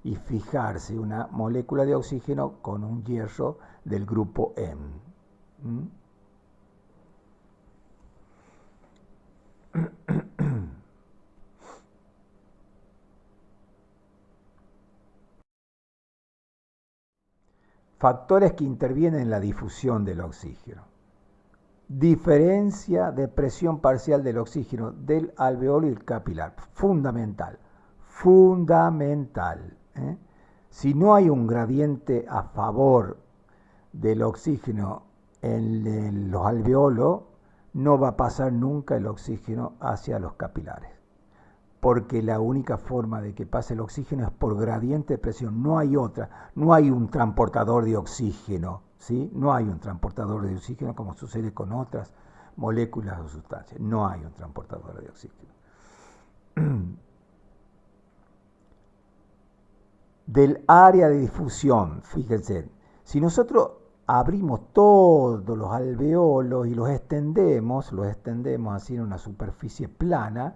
y fijarse una molécula de oxígeno con un hierro del grupo M. Factores que intervienen en la difusión del oxígeno. Diferencia de presión parcial del oxígeno del alveolo y el capilar. Fundamental. fundamental. Si no hay un gradiente a favor del oxígeno en los alveolos, no va a pasar nunca el oxígeno hacia los capilares. Porque la única forma de que pase el oxígeno es por gradiente de presión, no hay otra, no hay un transportador de oxígeno, ¿sí? No hay un transportador de oxígeno como sucede con otras moléculas o sustancias, no hay un transportador de oxígeno. Del área de difusión, fíjense, si nosotros abrimos todos los alveolos y los extendemos así en una superficie plana,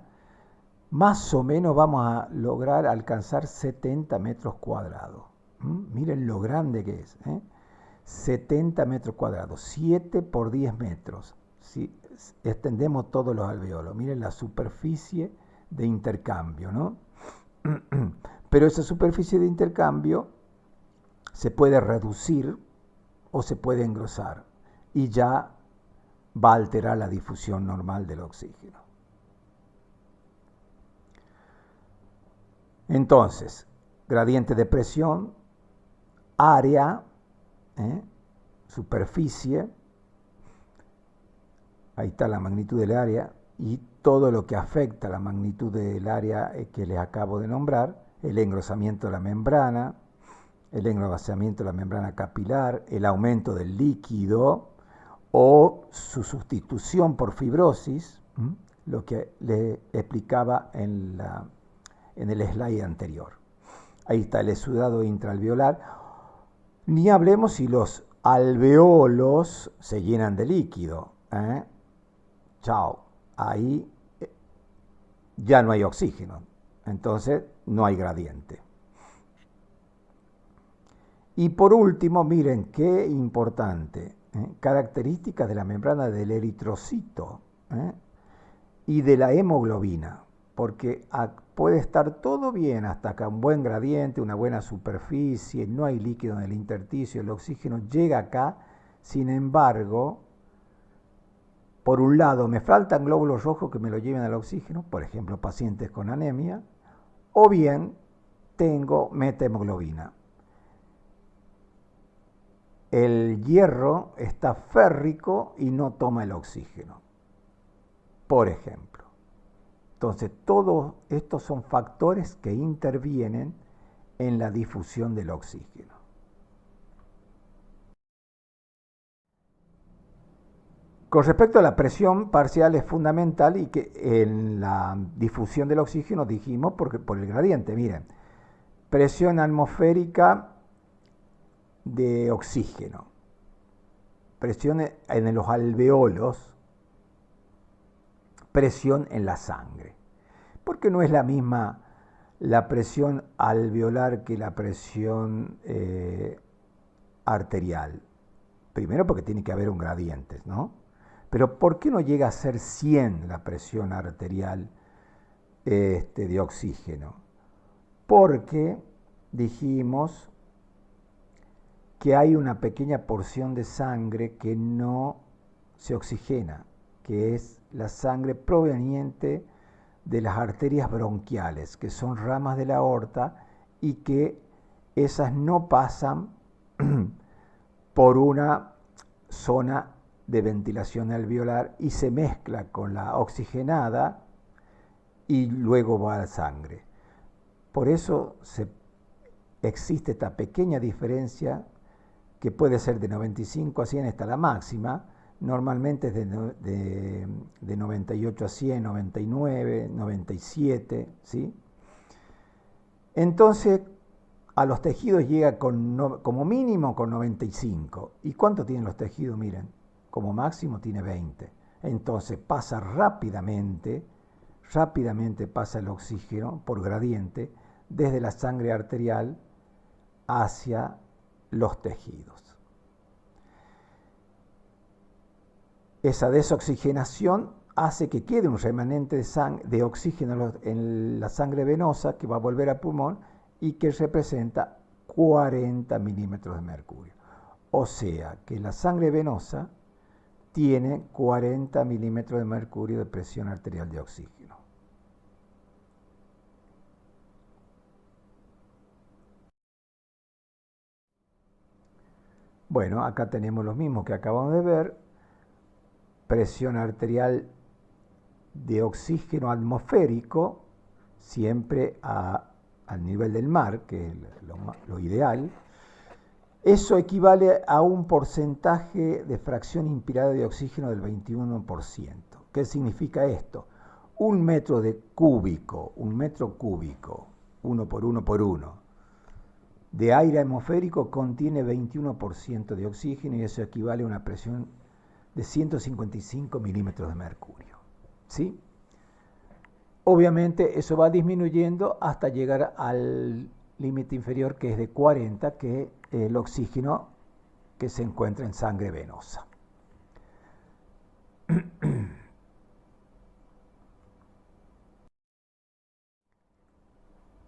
más o menos vamos a lograr alcanzar 70 metros cuadrados. Miren lo grande que es. 70 metros cuadrados, 7 por 10 metros. Si extendemos todos los alveolos, miren la superficie de intercambio, ¿no? Pero esa superficie de intercambio se puede reducir o se puede engrosar y ya va a alterar la difusión normal del oxígeno. Entonces, gradiente de presión, área, superficie, ahí está la magnitud del área y todo lo que afecta a la magnitud del área que les acabo de nombrar, el engrosamiento de la membrana, el engrosamiento de la membrana capilar, el aumento del líquido o su sustitución por fibrosis, lo que les explicaba en el slide anterior. Ahí está el exudado intraalveolar. Ni hablemos si los alveolos se llenan de líquido. Chao, ahí ya no hay oxígeno, entonces no hay gradiente. Y por último, miren qué importante, características de la membrana del eritrocito y de la hemoglobina, porque puede estar todo bien hasta acá, un buen gradiente, una buena superficie, no hay líquido en el intersticio, el oxígeno llega acá, sin embargo, por un lado me faltan glóbulos rojos que me lo lleven al oxígeno, por ejemplo pacientes con anemia, o bien tengo metahemoglobina. El hierro está férrico y no toma el oxígeno, por ejemplo. Entonces, todos estos son factores que intervienen en la difusión del oxígeno. Con respecto a la presión parcial es fundamental y que en la difusión del oxígeno dijimos por el gradiente. Miren, presión atmosférica de oxígeno, presión en los alveolos, presión en la sangre. Porque no es la misma la presión alveolar que la presión arterial. Primero porque tiene que haber un gradiente, ¿no? Pero ¿por qué no llega a ser 100 la presión arterial de oxígeno? Porque dijimos que hay una pequeña porción de sangre que no se oxigena, que es la sangre proveniente de las arterias bronquiales, que son ramas de la aorta y que esas no pasan por una zona de ventilación alveolar y se mezcla con la oxigenada y luego va a la sangre. Por eso existe esta pequeña diferencia que puede ser de 95 a 100 hasta la máxima, normalmente es de 98 a 100, 99, 97, ¿sí? Entonces, a los tejidos llega como mínimo con 95. ¿Y cuánto tienen los tejidos? Miren, como máximo tiene 20. Entonces pasa rápidamente pasa el oxígeno por gradiente desde la sangre arterial hacia los tejidos. Esa desoxigenación hace que quede un remanente de oxígeno en la sangre venosa que va a volver al pulmón y que representa 40 milímetros de mercurio. O sea que la sangre venosa tiene 40 milímetros de mercurio de presión arterial de oxígeno. Bueno, acá tenemos los mismos que acabamos de ver. Presión arterial de oxígeno atmosférico, siempre al nivel del mar, que es lo ideal. Eso equivale a un porcentaje de fracción inspirada de oxígeno del 21%. ¿Qué significa esto? Un metro cúbico, 1 por 1 por 1, de aire atmosférico contiene 21% de oxígeno y eso equivale a una presión de 155 milímetros de mercurio. ¿Sí? Obviamente eso va disminuyendo hasta llegar al límite inferior, que es de 40, que es el oxígeno que se encuentra en sangre venosa.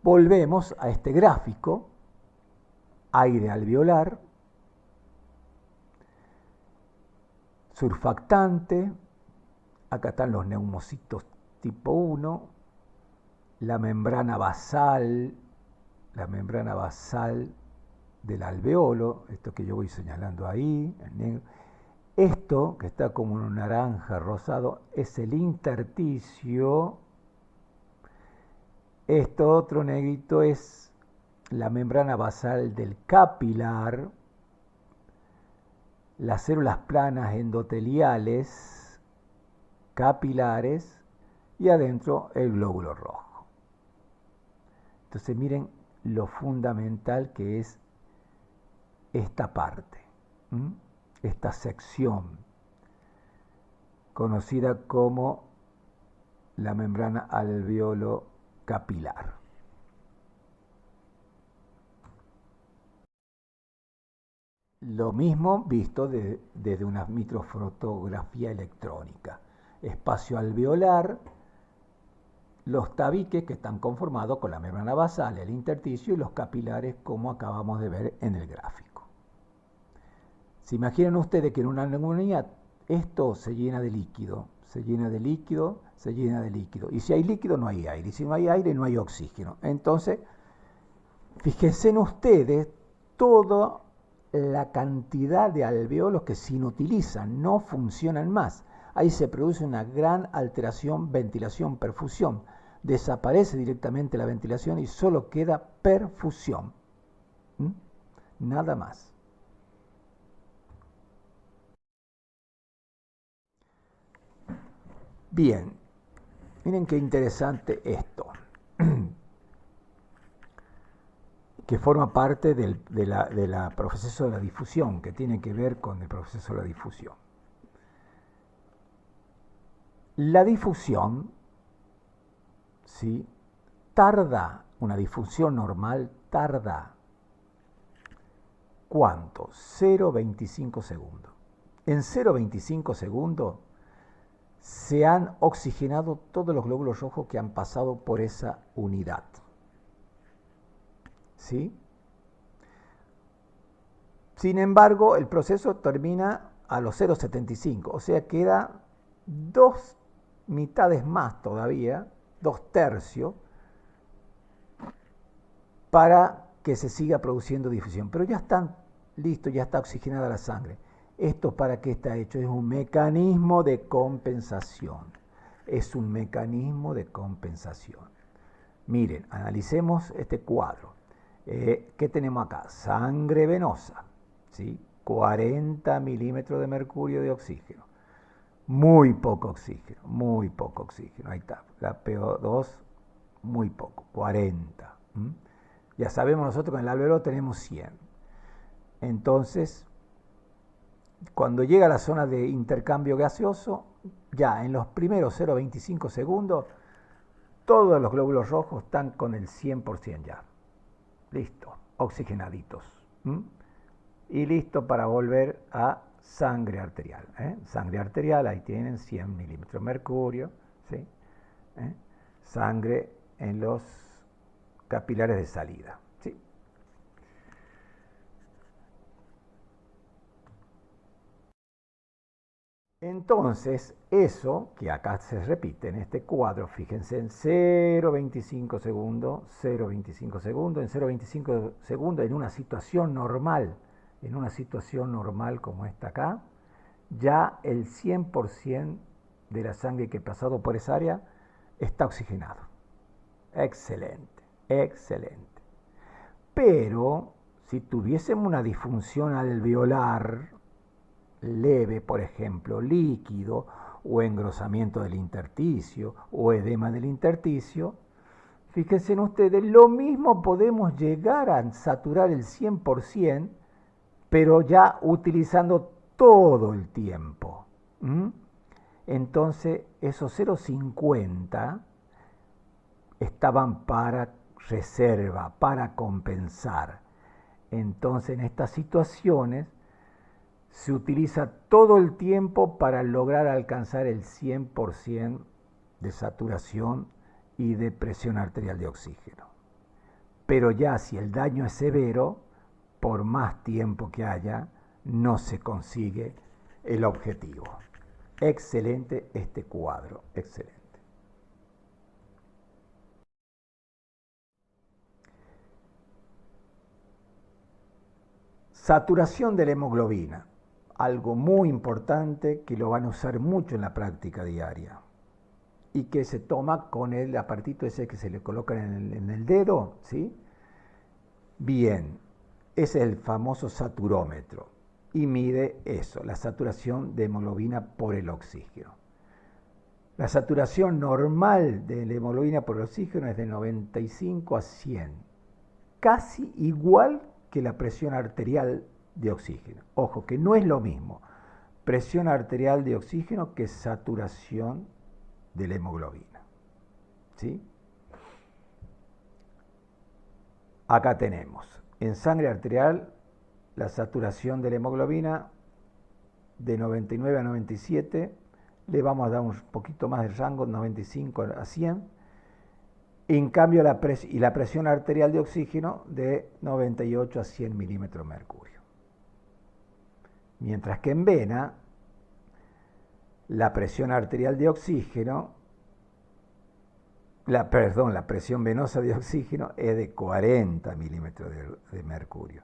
Volvemos a este gráfico, aire alveolar, surfactante, acá están los neumocitos tipo 1, la membrana basal del alveolo, esto que yo voy señalando ahí, en negro. Esto, que está como un naranja rosado, es el intersticio. Esto otro negrito es la membrana basal del capilar, las células planas endoteliales, capilares, y adentro el glóbulo rojo. Entonces miren lo fundamental que es esta parte, esta sección, conocida como la membrana alveolo capilar. Lo mismo visto desde una microfotografía electrónica. Espacio alveolar, los tabiques que están conformados con la membrana basal, el intersticio y los capilares, como acabamos de ver en el gráfico. Se imaginan ustedes que en una neumonía esto se llena de líquido, se llena de líquido, se llena de líquido. Y si hay líquido no hay aire, y si no hay aire no hay oxígeno. Entonces, fíjense en ustedes toda la cantidad de alveolos que se inutilizan, no funcionan más. Ahí se produce una gran alteración, ventilación, perfusión. Desaparece directamente la ventilación y solo queda perfusión. Nada más. Bien, miren qué interesante esto, que forma parte del proceso de la difusión, que tiene que ver con el proceso de la difusión. La difusión, ¿sí?, tarda, una difusión normal tarda, ¿cuánto? 0,25 segundos. En 0,25 segundos se han oxigenado todos los glóbulos rojos que han pasado por esa unidad. ¿Sí? Sin embargo, el proceso termina a los 0,75, o sea, queda 2 mitades más todavía, 2 tercios, para que se siga produciendo difusión. Pero ya están listos, ya está oxigenada la sangre. ¿Esto para qué está hecho? Es un mecanismo de compensación. Es un mecanismo de compensación. Miren, analicemos este cuadro. ¿Qué tenemos acá? Sangre venosa, ¿sí? 40 milímetros de mercurio de oxígeno. Muy poco oxígeno, muy poco oxígeno. Ahí está, la PO2, muy poco, 40. Ya sabemos nosotros que en el alveolo tenemos 100. Entonces, cuando llega a la zona de intercambio gaseoso, ya en los primeros 0,25 segundos, todos los glóbulos rojos están con el 100% ya. Listo, oxigenaditos. Y listo para volver a sangre arterial. Sangre arterial, ahí tienen 100 milímetros de mercurio. ¿Sí? Sangre en los capilares de salida. ¿Sí? Entonces, eso que acá se repite en este cuadro, fíjense en 0,25 segundos, 0,25 segundos, en 0,25 segundos en una situación normal, en una situación normal como esta acá, ya el 100% de la sangre que ha pasado por esa área está oxigenado. Excelente, excelente. Pero si tuviésemos una disfunción alveolar leve, por ejemplo, líquido, o engrosamiento del intersticio, o edema del intersticio, fíjense ustedes, lo mismo podemos llegar a saturar el 100%, pero ya utilizando todo el tiempo. Entonces, esos 0,50 estaban para reserva, para compensar. Entonces, en estas situaciones, se utiliza todo el tiempo para lograr alcanzar el 100% de saturación y de presión arterial de oxígeno. Pero ya si el daño es severo, por más tiempo que haya, no se consigue el objetivo. Excelente este cuadro, excelente. Saturación de la hemoglobina, algo muy importante que lo van a usar mucho en la práctica diaria y que se toma con el aparatito ese que se le coloca en el dedo, ¿sí? Bien, ese es el famoso saturómetro y mide eso, la saturación de hemoglobina por el oxígeno. La saturación normal de la hemoglobina por el oxígeno es de 95 a 100, casi igual que la presión arterial de oxígeno. Ojo, que no es lo mismo presión arterial de oxígeno que saturación de la hemoglobina. ¿Sí? Acá tenemos, en sangre arterial, la saturación de la hemoglobina de 99 a 97, le vamos a dar un poquito más de rango, 95 a 100, en cambio la presión arterial de oxígeno de 98 a 100 milímetros de mercurio. Mientras que en vena, la presión arterial de oxígeno, la presión venosa de oxígeno es de 40 milímetros de mercurio.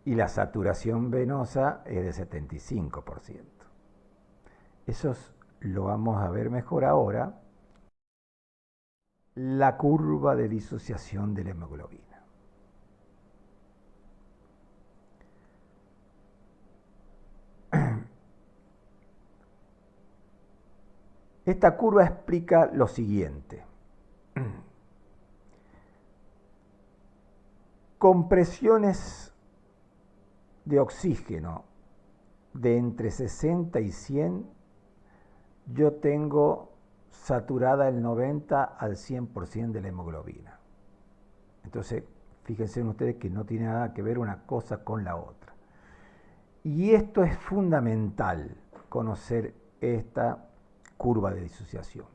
Y la saturación venosa es de 75%. Eso lo vamos a ver mejor ahora. La curva de disociación de la hemoglobina. Esta curva explica lo siguiente. Con presiones de oxígeno de entre 60 y 100, yo tengo saturada el 90 al 100% de la hemoglobina. Entonces, fíjense ustedes que no tiene nada que ver una cosa con la otra. Y esto es fundamental, conocer esta curva de disociación.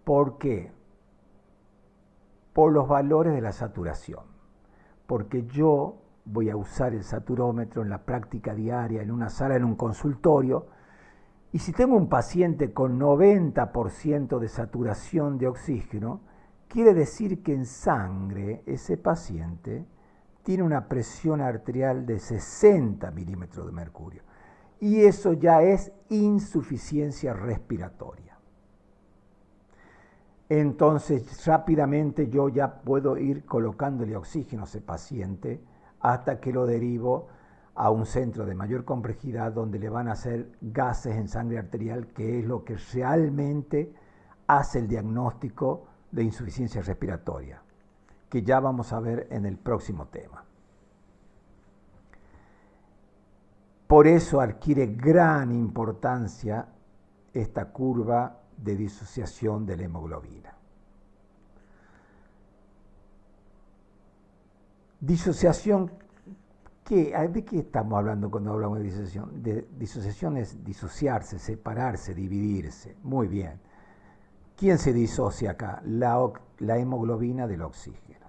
¿Por qué? Por los valores de la saturación. Porque yo voy a usar el saturómetro en la práctica diaria, en una sala, en un consultorio, y si tengo un paciente con 90% de saturación de oxígeno, quiere decir que en sangre ese paciente tiene una presión arterial de 60 milímetros de mercurio. Y eso ya es insuficiencia respiratoria. Entonces, rápidamente yo ya puedo ir colocándole oxígeno a ese paciente hasta que lo derivo a un centro de mayor complejidad donde le van a hacer gases en sangre arterial, que es lo que realmente hace el diagnóstico de insuficiencia respiratoria, que ya vamos a ver en el próximo tema. Por eso adquiere gran importancia esta curva de disociación de la hemoglobina. Disociación, ¿de qué estamos hablando cuando hablamos de disociación? Disociación es disociarse, separarse, dividirse. Muy bien. ¿Quién se disocia acá? La hemoglobina del oxígeno.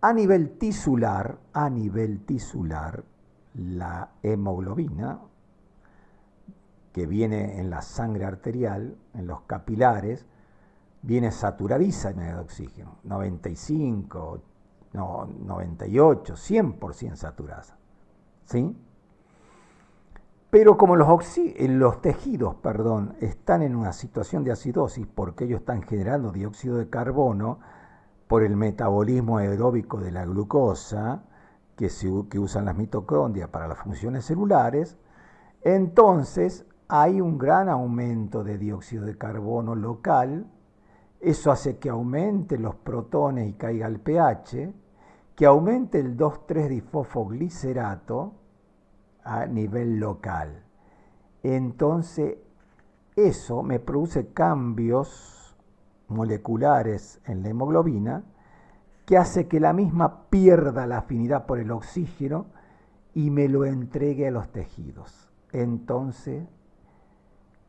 A nivel tisular, la hemoglobina, que viene en la sangre arterial, en los capilares, viene saturadísima de oxígeno, 95, 98, 100% saturada. ¿sí? Pero como los tejidos, están en una situación de acidosis porque ellos están generando dióxido de carbono por el metabolismo aeróbico de la glucosa que usan las mitocondrias para las funciones celulares, entonces hay un gran aumento de dióxido de carbono local. Eso hace que aumente los protones y caiga el pH, que aumente el 2,3-difosfoglicerato a nivel local. Entonces, eso me produce cambios moleculares en la hemoglobina que hace que la misma pierda la afinidad por el oxígeno y me lo entregue a los tejidos. Entonces,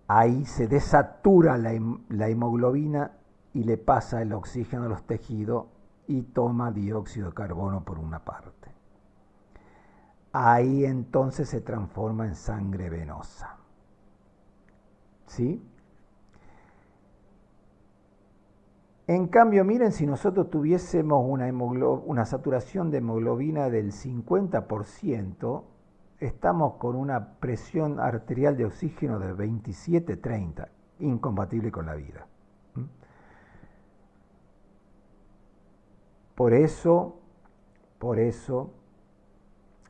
ahí se desatura la hemoglobina y le pasa el oxígeno a los tejidos y toma dióxido de carbono por una parte. Ahí entonces se transforma en sangre venosa. ¿Sí? En cambio, miren, si nosotros tuviésemos una saturación de hemoglobina del 50%, estamos con una presión arterial de oxígeno de 27-30, incompatible con la vida. Por eso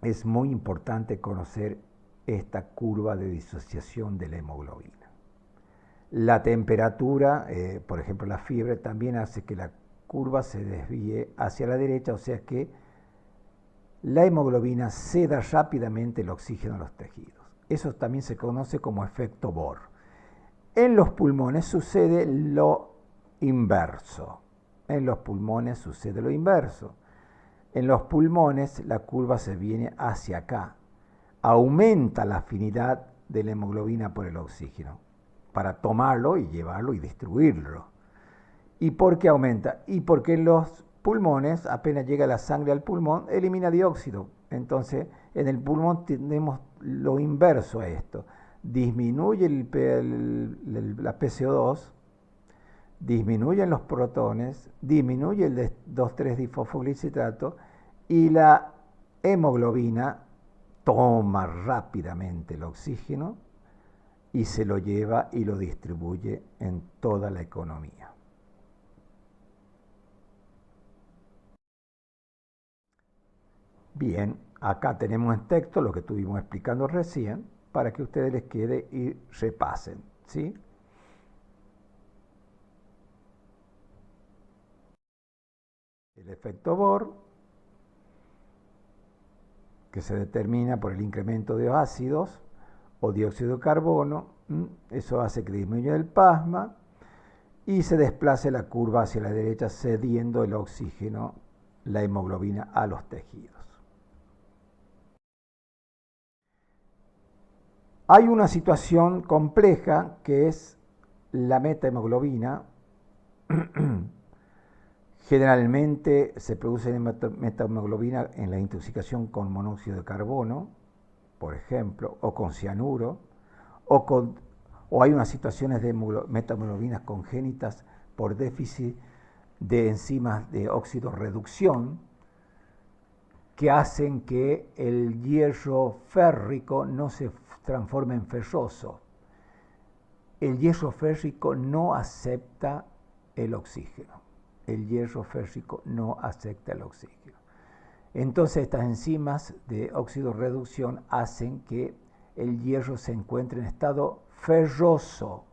es muy importante conocer esta curva de disociación de la hemoglobina. La temperatura, por ejemplo la fiebre, también hace que la curva se desvíe hacia la derecha, o sea que la hemoglobina ceda rápidamente el oxígeno a los tejidos. Eso también se conoce como efecto Bohr. En los pulmones sucede lo inverso. En los pulmones sucede lo inverso. En los pulmones la curva se viene hacia acá. Aumenta la afinidad de la hemoglobina por el oxígeno para tomarlo y llevarlo y distribuirlo. ¿Y por qué aumenta? Y porque en los pulmones, apenas llega la sangre al pulmón, elimina dióxido. Entonces, en el pulmón tenemos lo inverso a esto. Disminuye la PCO2, disminuyen los protones, disminuye el 2,3-difosfoglicerato y la hemoglobina toma rápidamente el oxígeno y se lo lleva y lo distribuye en toda la economía. Bien, acá tenemos en texto lo que estuvimos explicando recién para que a ustedes les quede y repasen, ¿sí? El efecto Bohr, que se determina por el incremento de ácidos o dióxido de carbono, eso hace que disminuya el plasma y se desplace la curva hacia la derecha cediendo el oxígeno, la hemoglobina a los tejidos. Hay una situación compleja que es la metahemoglobina. Generalmente se produce metahemoglobina en la intoxicación con monóxido de carbono, por ejemplo, o con cianuro, o hay unas situaciones de metahemoglobina congénitas por déficit de enzimas de oxidorreducción que hacen que el hierro férrico no se transforme en ferroso. El hierro férrico no acepta el oxígeno. El hierro férrico no acepta el oxígeno. Entonces estas enzimas de oxidorreducción hacen que el hierro se encuentre en estado ferroso.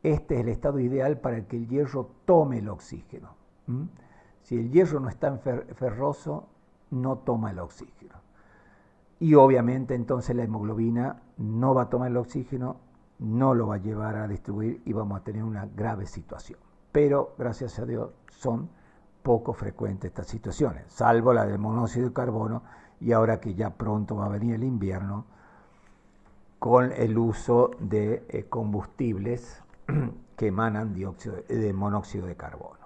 Este es el estado ideal para que el hierro tome el oxígeno. Si el hierro no está en ferroso, no toma el oxígeno. Y obviamente entonces la hemoglobina no va a tomar el oxígeno, no lo va a llevar a distribuir y vamos a tener una grave situación. Pero gracias a Dios son poco frecuentes estas situaciones, salvo la del monóxido de carbono y ahora que ya pronto va a venir el invierno con el uso de combustibles que emanan de monóxido de carbono.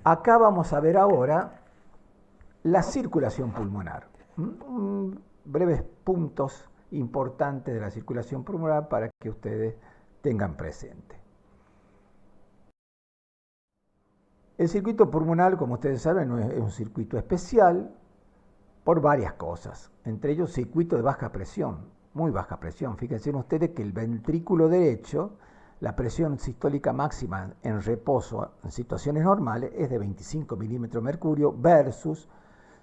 Acá vamos a ver ahora la circulación pulmonar. Breves puntos importantes de la circulación pulmonar para que ustedes tengan presente. El circuito pulmonar, como ustedes saben, es un circuito especial por varias cosas, entre ellos circuito de baja presión, muy baja presión. Fíjense ustedes que el ventrículo derecho, la presión sistólica máxima en reposo en situaciones normales es de 25 milímetros de mercurio versus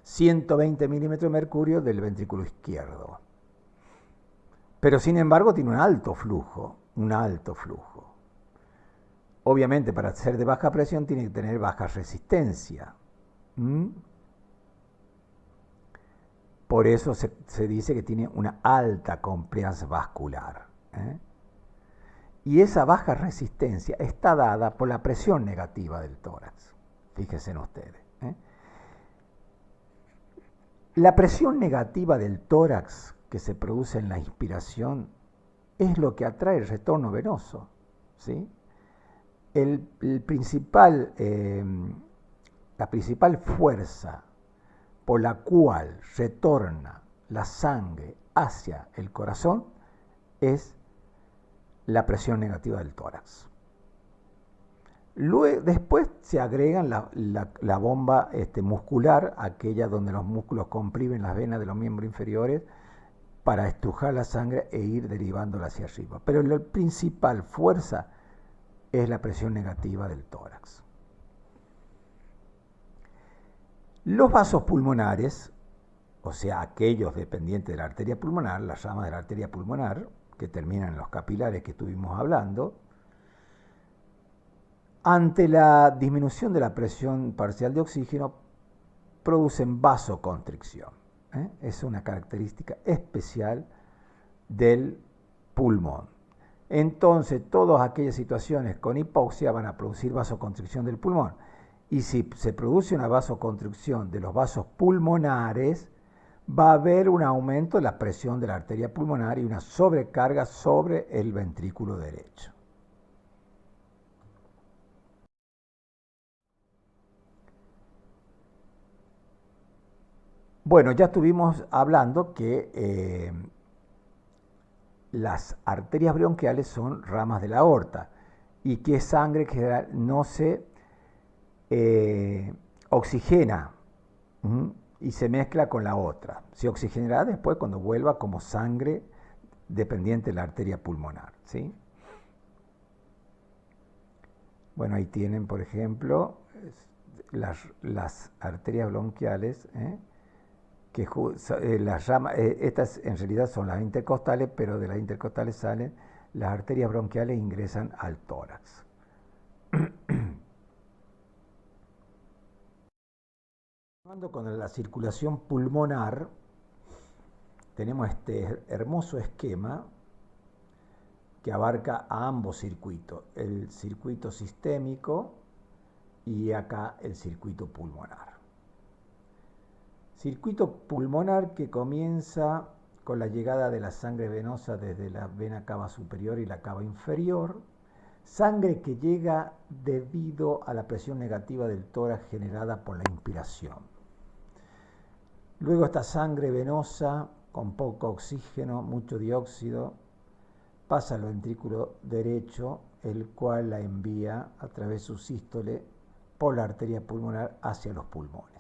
120 milímetros de mercurio del ventrículo izquierdo. Pero sin embargo tiene un alto flujo. Obviamente para ser de baja presión tiene que tener baja resistencia. Por eso se dice que tiene una alta compliance vascular. Y esa baja resistencia está dada por la presión negativa del tórax. Fíjense ustedes. La presión negativa del tórax que se produce en la inspiración es lo que atrae el retorno venoso. ¿Sí? La principal fuerza por la cual retorna la sangre hacia el corazón es la presión negativa del tórax. Luego, después se agregan la bomba muscular, aquella donde los músculos comprimen las venas de los miembros inferiores para estrujar la sangre e ir derivándola hacia arriba. Pero la principal fuerza es la presión negativa del tórax. Los vasos pulmonares, o sea, aquellos dependientes de la arteria pulmonar, las ramas de la arteria pulmonar, que terminan en los capilares que estuvimos hablando, ante la disminución de la presión parcial de oxígeno, producen vasoconstricción. Es una característica especial del pulmón. Entonces, todas aquellas situaciones con hipoxia van a producir vasoconstricción del pulmón. Y si se produce una vasoconstricción de los vasos pulmonares, va a haber un aumento de la presión de la arteria pulmonar y una sobrecarga sobre el ventrículo derecho. Bueno, ya estuvimos hablando que las arterias bronquiales son ramas de la aorta y que sangre que no se oxigena y se mezcla con la otra. Se oxigenará después cuando vuelva como sangre dependiente de la arteria pulmonar. ¿Sí? Bueno, ahí tienen, por ejemplo, las arterias bronquiales, que las ramas, estas en realidad son las intercostales, pero de las intercostales salen las arterias bronquiales e ingresan al tórax. Con la circulación pulmonar, tenemos este hermoso esquema que abarca a ambos circuitos, el circuito sistémico y acá el circuito pulmonar. Circuito pulmonar que comienza con la llegada de la sangre venosa desde la vena cava superior y la cava inferior, sangre que llega debido a la presión negativa del tórax generada por la inspiración. Luego esta sangre venosa con poco oxígeno, mucho dióxido, pasa al ventrículo derecho, el cual la envía a través de su sístole por la arteria pulmonar hacia los pulmones.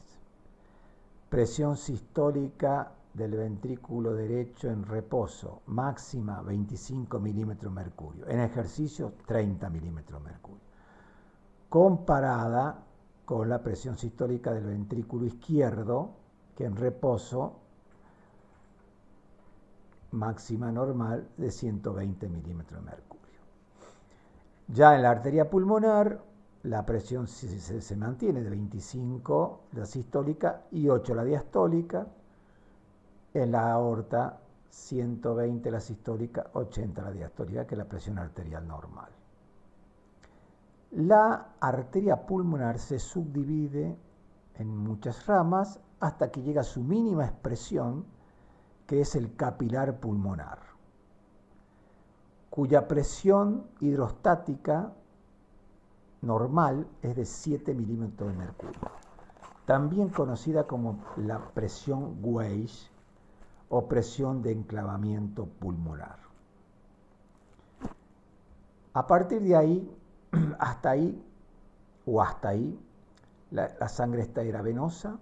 Presión sistólica del ventrículo derecho en reposo, máxima 25 milímetros de mercurio, en ejercicio 30 milímetros de mercurio, comparada con la presión sistólica del ventrículo izquierdo, que en reposo máxima normal de 120 milímetros de mercurio. Ya en la arteria pulmonar, la presión se mantiene de 25 la sistólica y 8 la diastólica. En la aorta, 120 la sistólica, 80 la diastólica, que es la presión arterial normal. La arteria pulmonar se subdivide en muchas ramas hasta que llega a su mínima expresión, que es el capilar pulmonar, cuya presión hidrostática normal es de 7 milímetros de mercurio, también conocida como la presión Weiss o presión de enclavamiento pulmonar. A partir de ahí, hasta ahí, La sangre esta era venosa,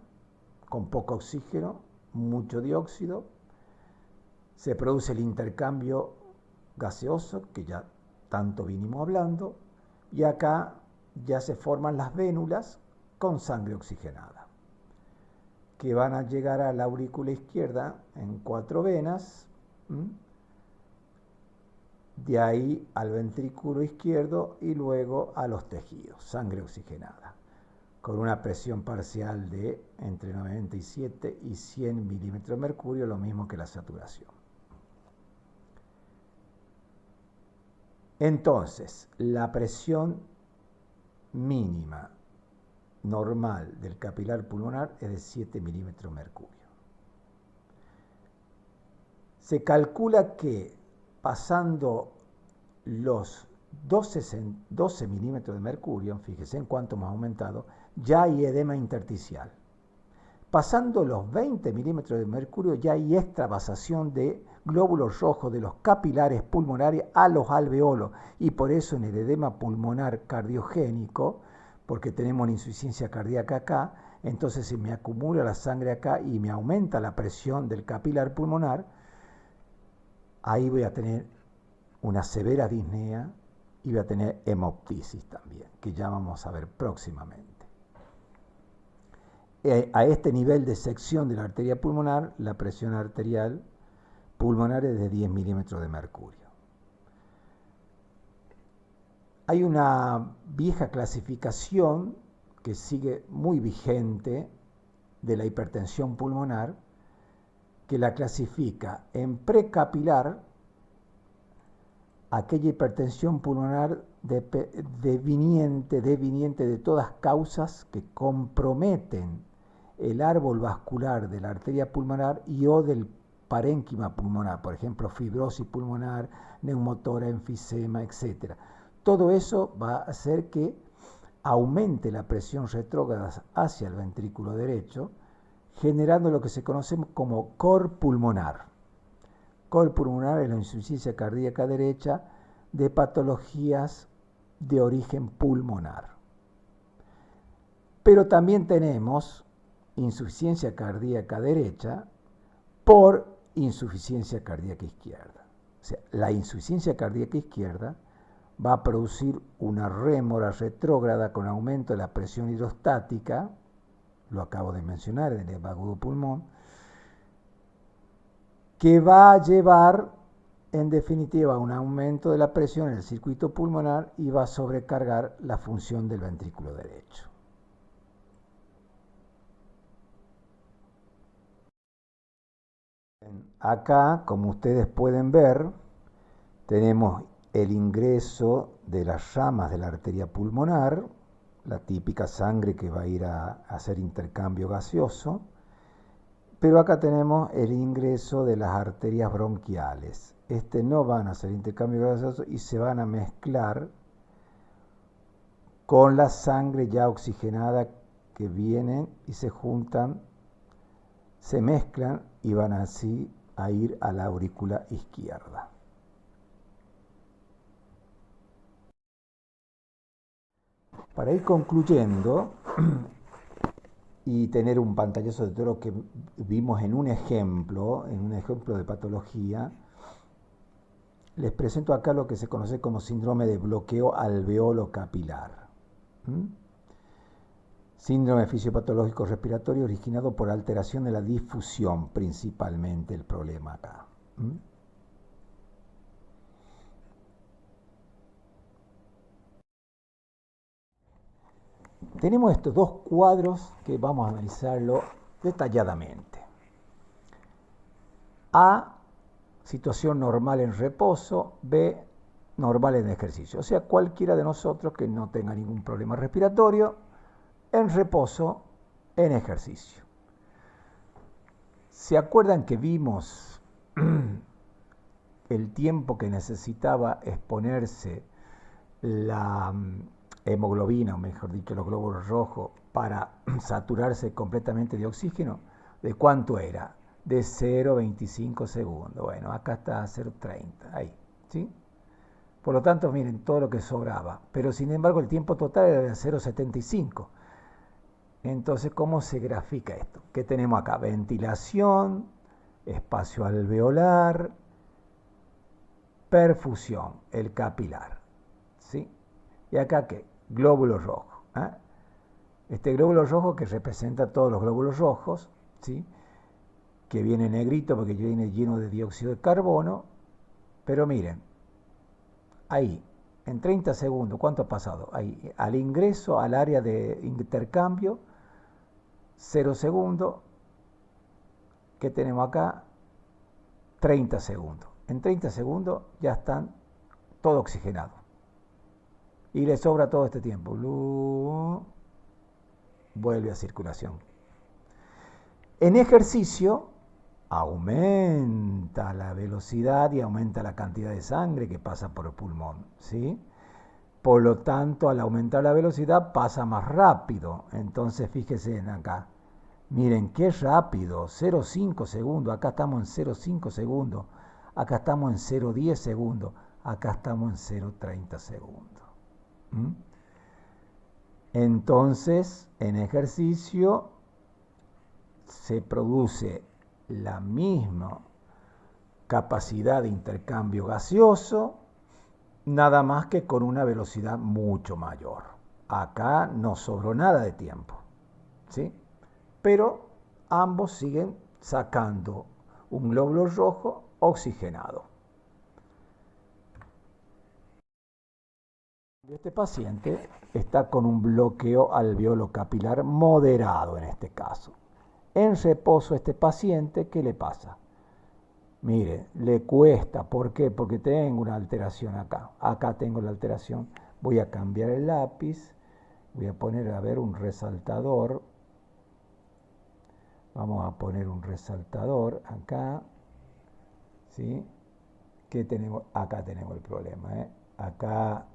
con poco oxígeno, mucho dióxido. Se produce el intercambio gaseoso, que ya tanto vinimos hablando, y acá ya se forman las vénulas con sangre oxigenada, que van a llegar a la aurícula izquierda en 4 venas, de ahí al ventrículo izquierdo y luego a los tejidos, sangre oxigenada, con una presión parcial de entre 97 y 100 milímetros de mercurio, lo mismo que la saturación. Entonces, la presión mínima normal del capilar pulmonar es de 7 milímetros de mercurio. Se calcula que pasando los 12 milímetros de mercurio, fíjese en cuánto hemos aumentado, ya hay edema intersticial. Pasando los 20 milímetros de mercurio ya hay extravasación de glóbulos rojos de los capilares pulmonares a los alveolos, y por eso en el edema pulmonar cardiogénico, porque tenemos una insuficiencia cardíaca acá, entonces se me acumula la sangre acá y me aumenta la presión del capilar pulmonar, ahí voy a tener una severa disnea y voy a tener hemoptisis también, que ya vamos a ver próximamente. A este nivel de sección de la arteria pulmonar, la presión arterial pulmonar es de 10 milímetros de mercurio. Hay una vieja clasificación que sigue muy vigente de la hipertensión pulmonar, que la clasifica en precapilar, aquella hipertensión pulmonar deviniente de todas causas que comprometen el árbol vascular de la arteria pulmonar y o del parénquima pulmonar, por ejemplo, fibrosis pulmonar, neumotora, enfisema, etc. Todo eso va a hacer que aumente la presión retrógrada hacia el ventrículo derecho, generando lo que se conoce como cor pulmonar. Cor pulmonar es la insuficiencia cardíaca derecha de patologías de origen pulmonar. Pero también tenemos insuficiencia cardíaca derecha por insuficiencia cardíaca izquierda. O sea, la insuficiencia cardíaca izquierda va a producir una rémora retrógrada con aumento de la presión hidrostática, lo acabo de mencionar en el agudo pulmón, que va a llevar en definitiva a un aumento de la presión en el circuito pulmonar y va a sobrecargar la función del ventrículo derecho. Acá, como ustedes pueden ver, tenemos el ingreso de las ramas de la arteria pulmonar, la típica sangre que va a ir a hacer intercambio gaseoso, pero acá tenemos el ingreso de las arterias bronquiales. No van a hacer intercambio gaseoso y se van a mezclar con la sangre ya oxigenada que vienen y se juntan, se mezclan y van así a ir a la aurícula izquierda. Para ir concluyendo y tener un pantallazo de todo lo que vimos en un ejemplo de patología, les presento acá lo que se conoce como síndrome de bloqueo alveolo capilar. Síndrome fisiopatológico respiratorio originado por alteración de la difusión, principalmente el problema acá. Tenemos estos dos cuadros que vamos a analizarlo detalladamente. A, situación normal en reposo. B, normal en ejercicio. O sea, cualquiera de nosotros que no tenga ningún problema respiratorio, en reposo, en ejercicio. ¿Se acuerdan que vimos el tiempo que necesitaba exponerse la hemoglobina, o mejor dicho, los glóbulos rojos, para saturarse completamente de oxígeno? ¿De cuánto era? De 0,25 segundos. Bueno, acá está 0,30, ahí, ¿sí? Por lo tanto, miren todo lo que sobraba. Pero sin embargo, el tiempo total era de 0,75. Entonces, ¿cómo se grafica esto? ¿Qué tenemos acá? Ventilación, espacio alveolar, perfusión, el capilar. ¿Sí? ¿Y acá qué? Glóbulo rojo. ¿Eh? Este glóbulo rojo que representa todos los glóbulos rojos, ¿sí? Que viene negrito porque viene lleno de dióxido de carbono. Pero miren, ahí, en 30 segundos, ¿cuánto ha pasado? Ahí, al ingreso al área de intercambio, 0 segundos. ¿Qué tenemos acá? 30 segundos. En 30 segundos ya están todo oxigenado. Y le sobra todo este tiempo. Vuelve a circulación. En ejercicio, aumenta la velocidad y aumenta la cantidad de sangre que pasa por el pulmón, ¿sí? Por lo tanto, al aumentar la velocidad pasa más rápido. Entonces, fíjense en acá. Miren, qué rápido, 0,5 segundos, acá estamos en 0,5 segundos, acá estamos en 0,10 segundos, acá estamos en 0,30 segundos. ¿Mm? Entonces, en ejercicio se produce la misma capacidad de intercambio gaseoso, nada más que con una velocidad mucho mayor. Acá no sobró nada de tiempo, ¿sí? Pero ambos siguen sacando un glóbulo rojo oxigenado. Este paciente está con un bloqueo alveolo capilar moderado en este caso. En reposo este paciente, ¿qué le pasa? Mire, le cuesta. ¿Por qué? Porque tengo una alteración acá. Acá tengo la alteración. Voy a cambiar el lápiz. Voy a poner, a ver, un resaltador. Vamos a poner un resaltador acá. ¿Sí? ¿Qué tenemos? Acá tenemos el problema, ¿eh? Acá,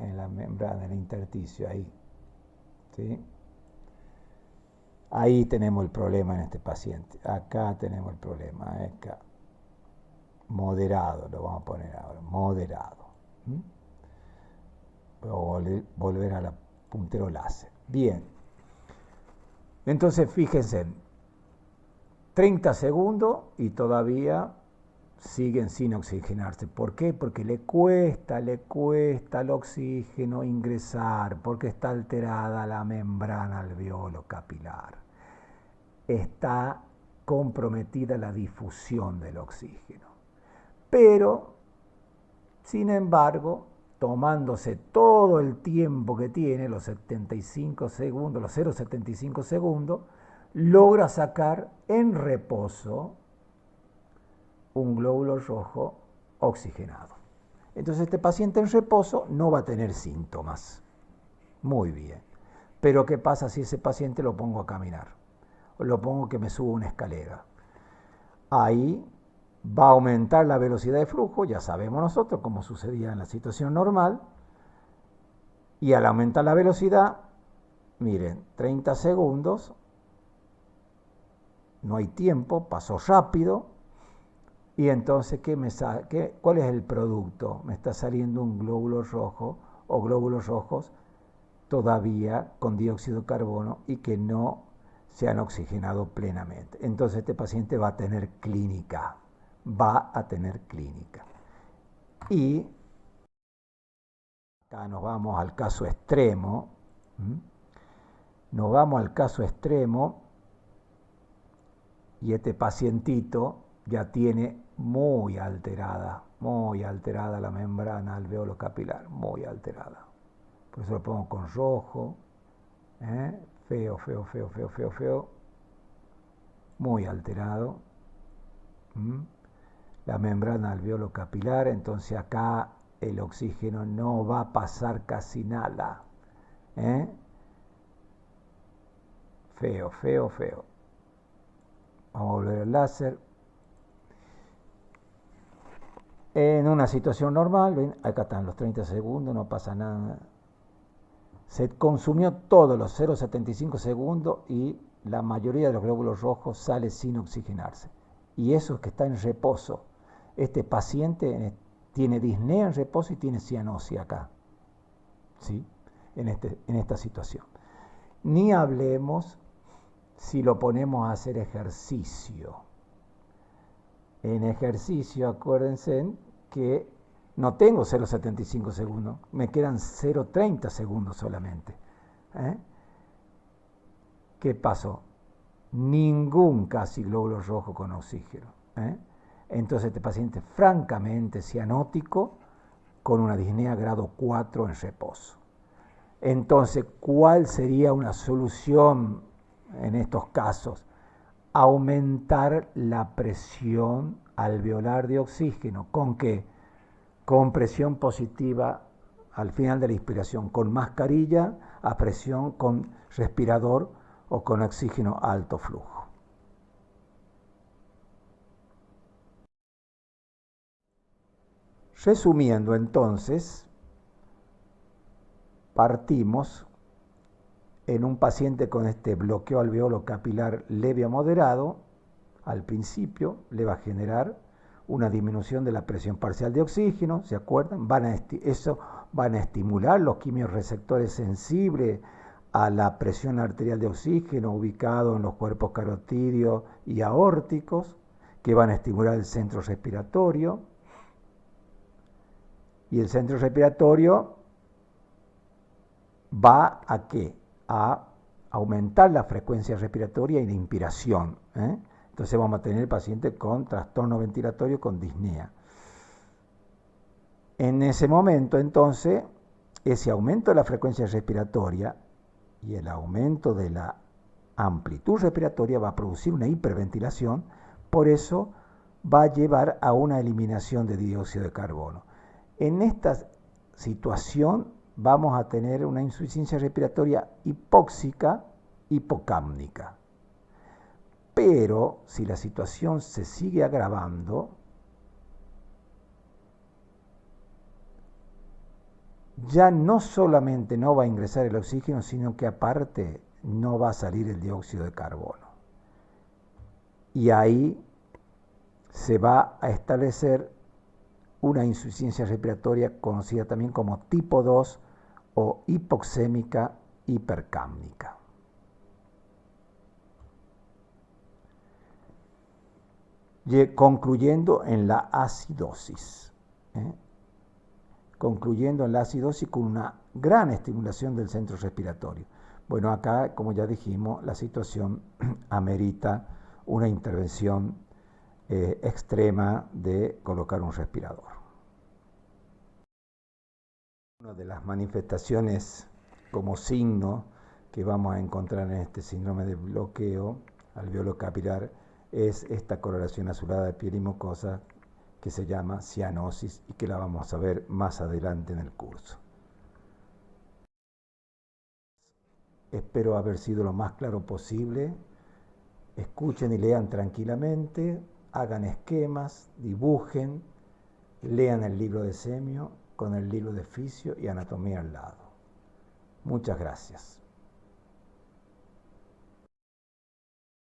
en la membrana, en el intersticio, ahí. ¿Sí? Ahí tenemos el problema en este paciente. Acá tenemos el problema, acá. Moderado, lo vamos a poner ahora, moderado. Voy a volver a la puntero láser. Bien. Entonces, fíjense, 30 segundos y todavía siguen sin oxigenarse. ¿Por qué? Porque le cuesta al oxígeno ingresar, porque está alterada la membrana alveolo capilar. Está comprometida la difusión del oxígeno. Pero, sin embargo, tomándose todo el tiempo que tiene, los 75 segundos, los 0,75 segundos, logra sacar en reposo un glóbulo rojo oxigenado. Entonces este paciente en reposo no va a tener síntomas. Muy bien. Pero ¿qué pasa si ese paciente lo pongo a caminar? O lo pongo que me suba una escalera. Ahí va a aumentar la velocidad de flujo, ya sabemos nosotros cómo sucedía en la situación normal. Y al aumentar la velocidad, miren, 30 segundos, no hay tiempo, pasó rápido. Y entonces, ¿cuál es el producto? Me está saliendo un glóbulo rojo o glóbulos rojos todavía con dióxido de carbono y que no se han oxigenado plenamente. Entonces este paciente va a tener clínica. Y acá nos vamos al caso extremo. Y este pacientito ya tiene muy alterada la membrana alveolo capilar, muy alterada. Por eso lo pongo con rojo, feo, muy alterado. La membrana alveolo capilar, entonces acá el oxígeno no va a pasar casi nada. Feo. Vamos a volver al láser. En una situación normal, ¿ven? Acá están los 30 segundos, no pasa nada. Se consumió todos los 0,75 segundos y la mayoría de los glóbulos rojos sale sin oxigenarse. Y eso es que está en reposo. Este paciente tiene disnea en reposo y tiene cianosis acá. ¿Sí? En esta situación. Ni hablemos si lo ponemos a hacer ejercicio. En ejercicio, acuérdense que no tengo 0,75 segundos, me quedan 0,30 segundos solamente. ¿Qué pasó? Ningún casi glóbulo rojo con oxígeno. Entonces este paciente francamente cianótico con una disnea grado 4 en reposo. Entonces, ¿cuál sería una solución en estos casos? Aumentar la presión alveolar de oxígeno. ¿Con qué? Con presión positiva al final de la inspiración, con mascarilla a presión con respirador o con oxígeno a alto flujo. Resumiendo entonces, partimos en un paciente con este bloqueo alveolo capilar leve a moderado. Al principio le va a generar una disminución de la presión parcial de oxígeno, ¿se acuerdan? Eso van a estimular los quimiorreceptores sensibles a la presión arterial de oxígeno ubicado en los cuerpos carotídeos y aórticos, que van a estimular el centro respiratorio. Y el centro respiratorio va a ¿qué? A aumentar la frecuencia respiratoria y la inspiración. Entonces vamos a tener el paciente con trastorno ventilatorio con disnea. En ese momento, entonces, ese aumento de la frecuencia respiratoria y el aumento de la amplitud respiratoria va a producir una hiperventilación, por eso va a llevar a una eliminación de dióxido de carbono. En esta situación vamos a tener una insuficiencia respiratoria hipóxica, hipocápnica. Pero si la situación se sigue agravando, ya no solamente no va a ingresar el oxígeno, sino que aparte no va a salir el dióxido de carbono. Y ahí se va a establecer una insuficiencia respiratoria conocida también como tipo 2 o hipoxémica hipercápnica. Concluyendo en la acidosis. Concluyendo en la acidosis con una gran estimulación del centro respiratorio. Bueno, acá, como ya dijimos, la situación amerita una intervención extrema de colocar un respirador. Una de las manifestaciones como signo que vamos a encontrar en este síndrome de bloqueo alveolo capilar es esta coloración azulada de piel y mucosa que se llama cianosis y que la vamos a ver más adelante en el curso. Espero haber sido lo más claro posible. Escuchen y lean tranquilamente, hagan esquemas, dibujen, lean el libro de Semio con el libro de Fisio y Anatomía al lado. Muchas gracias.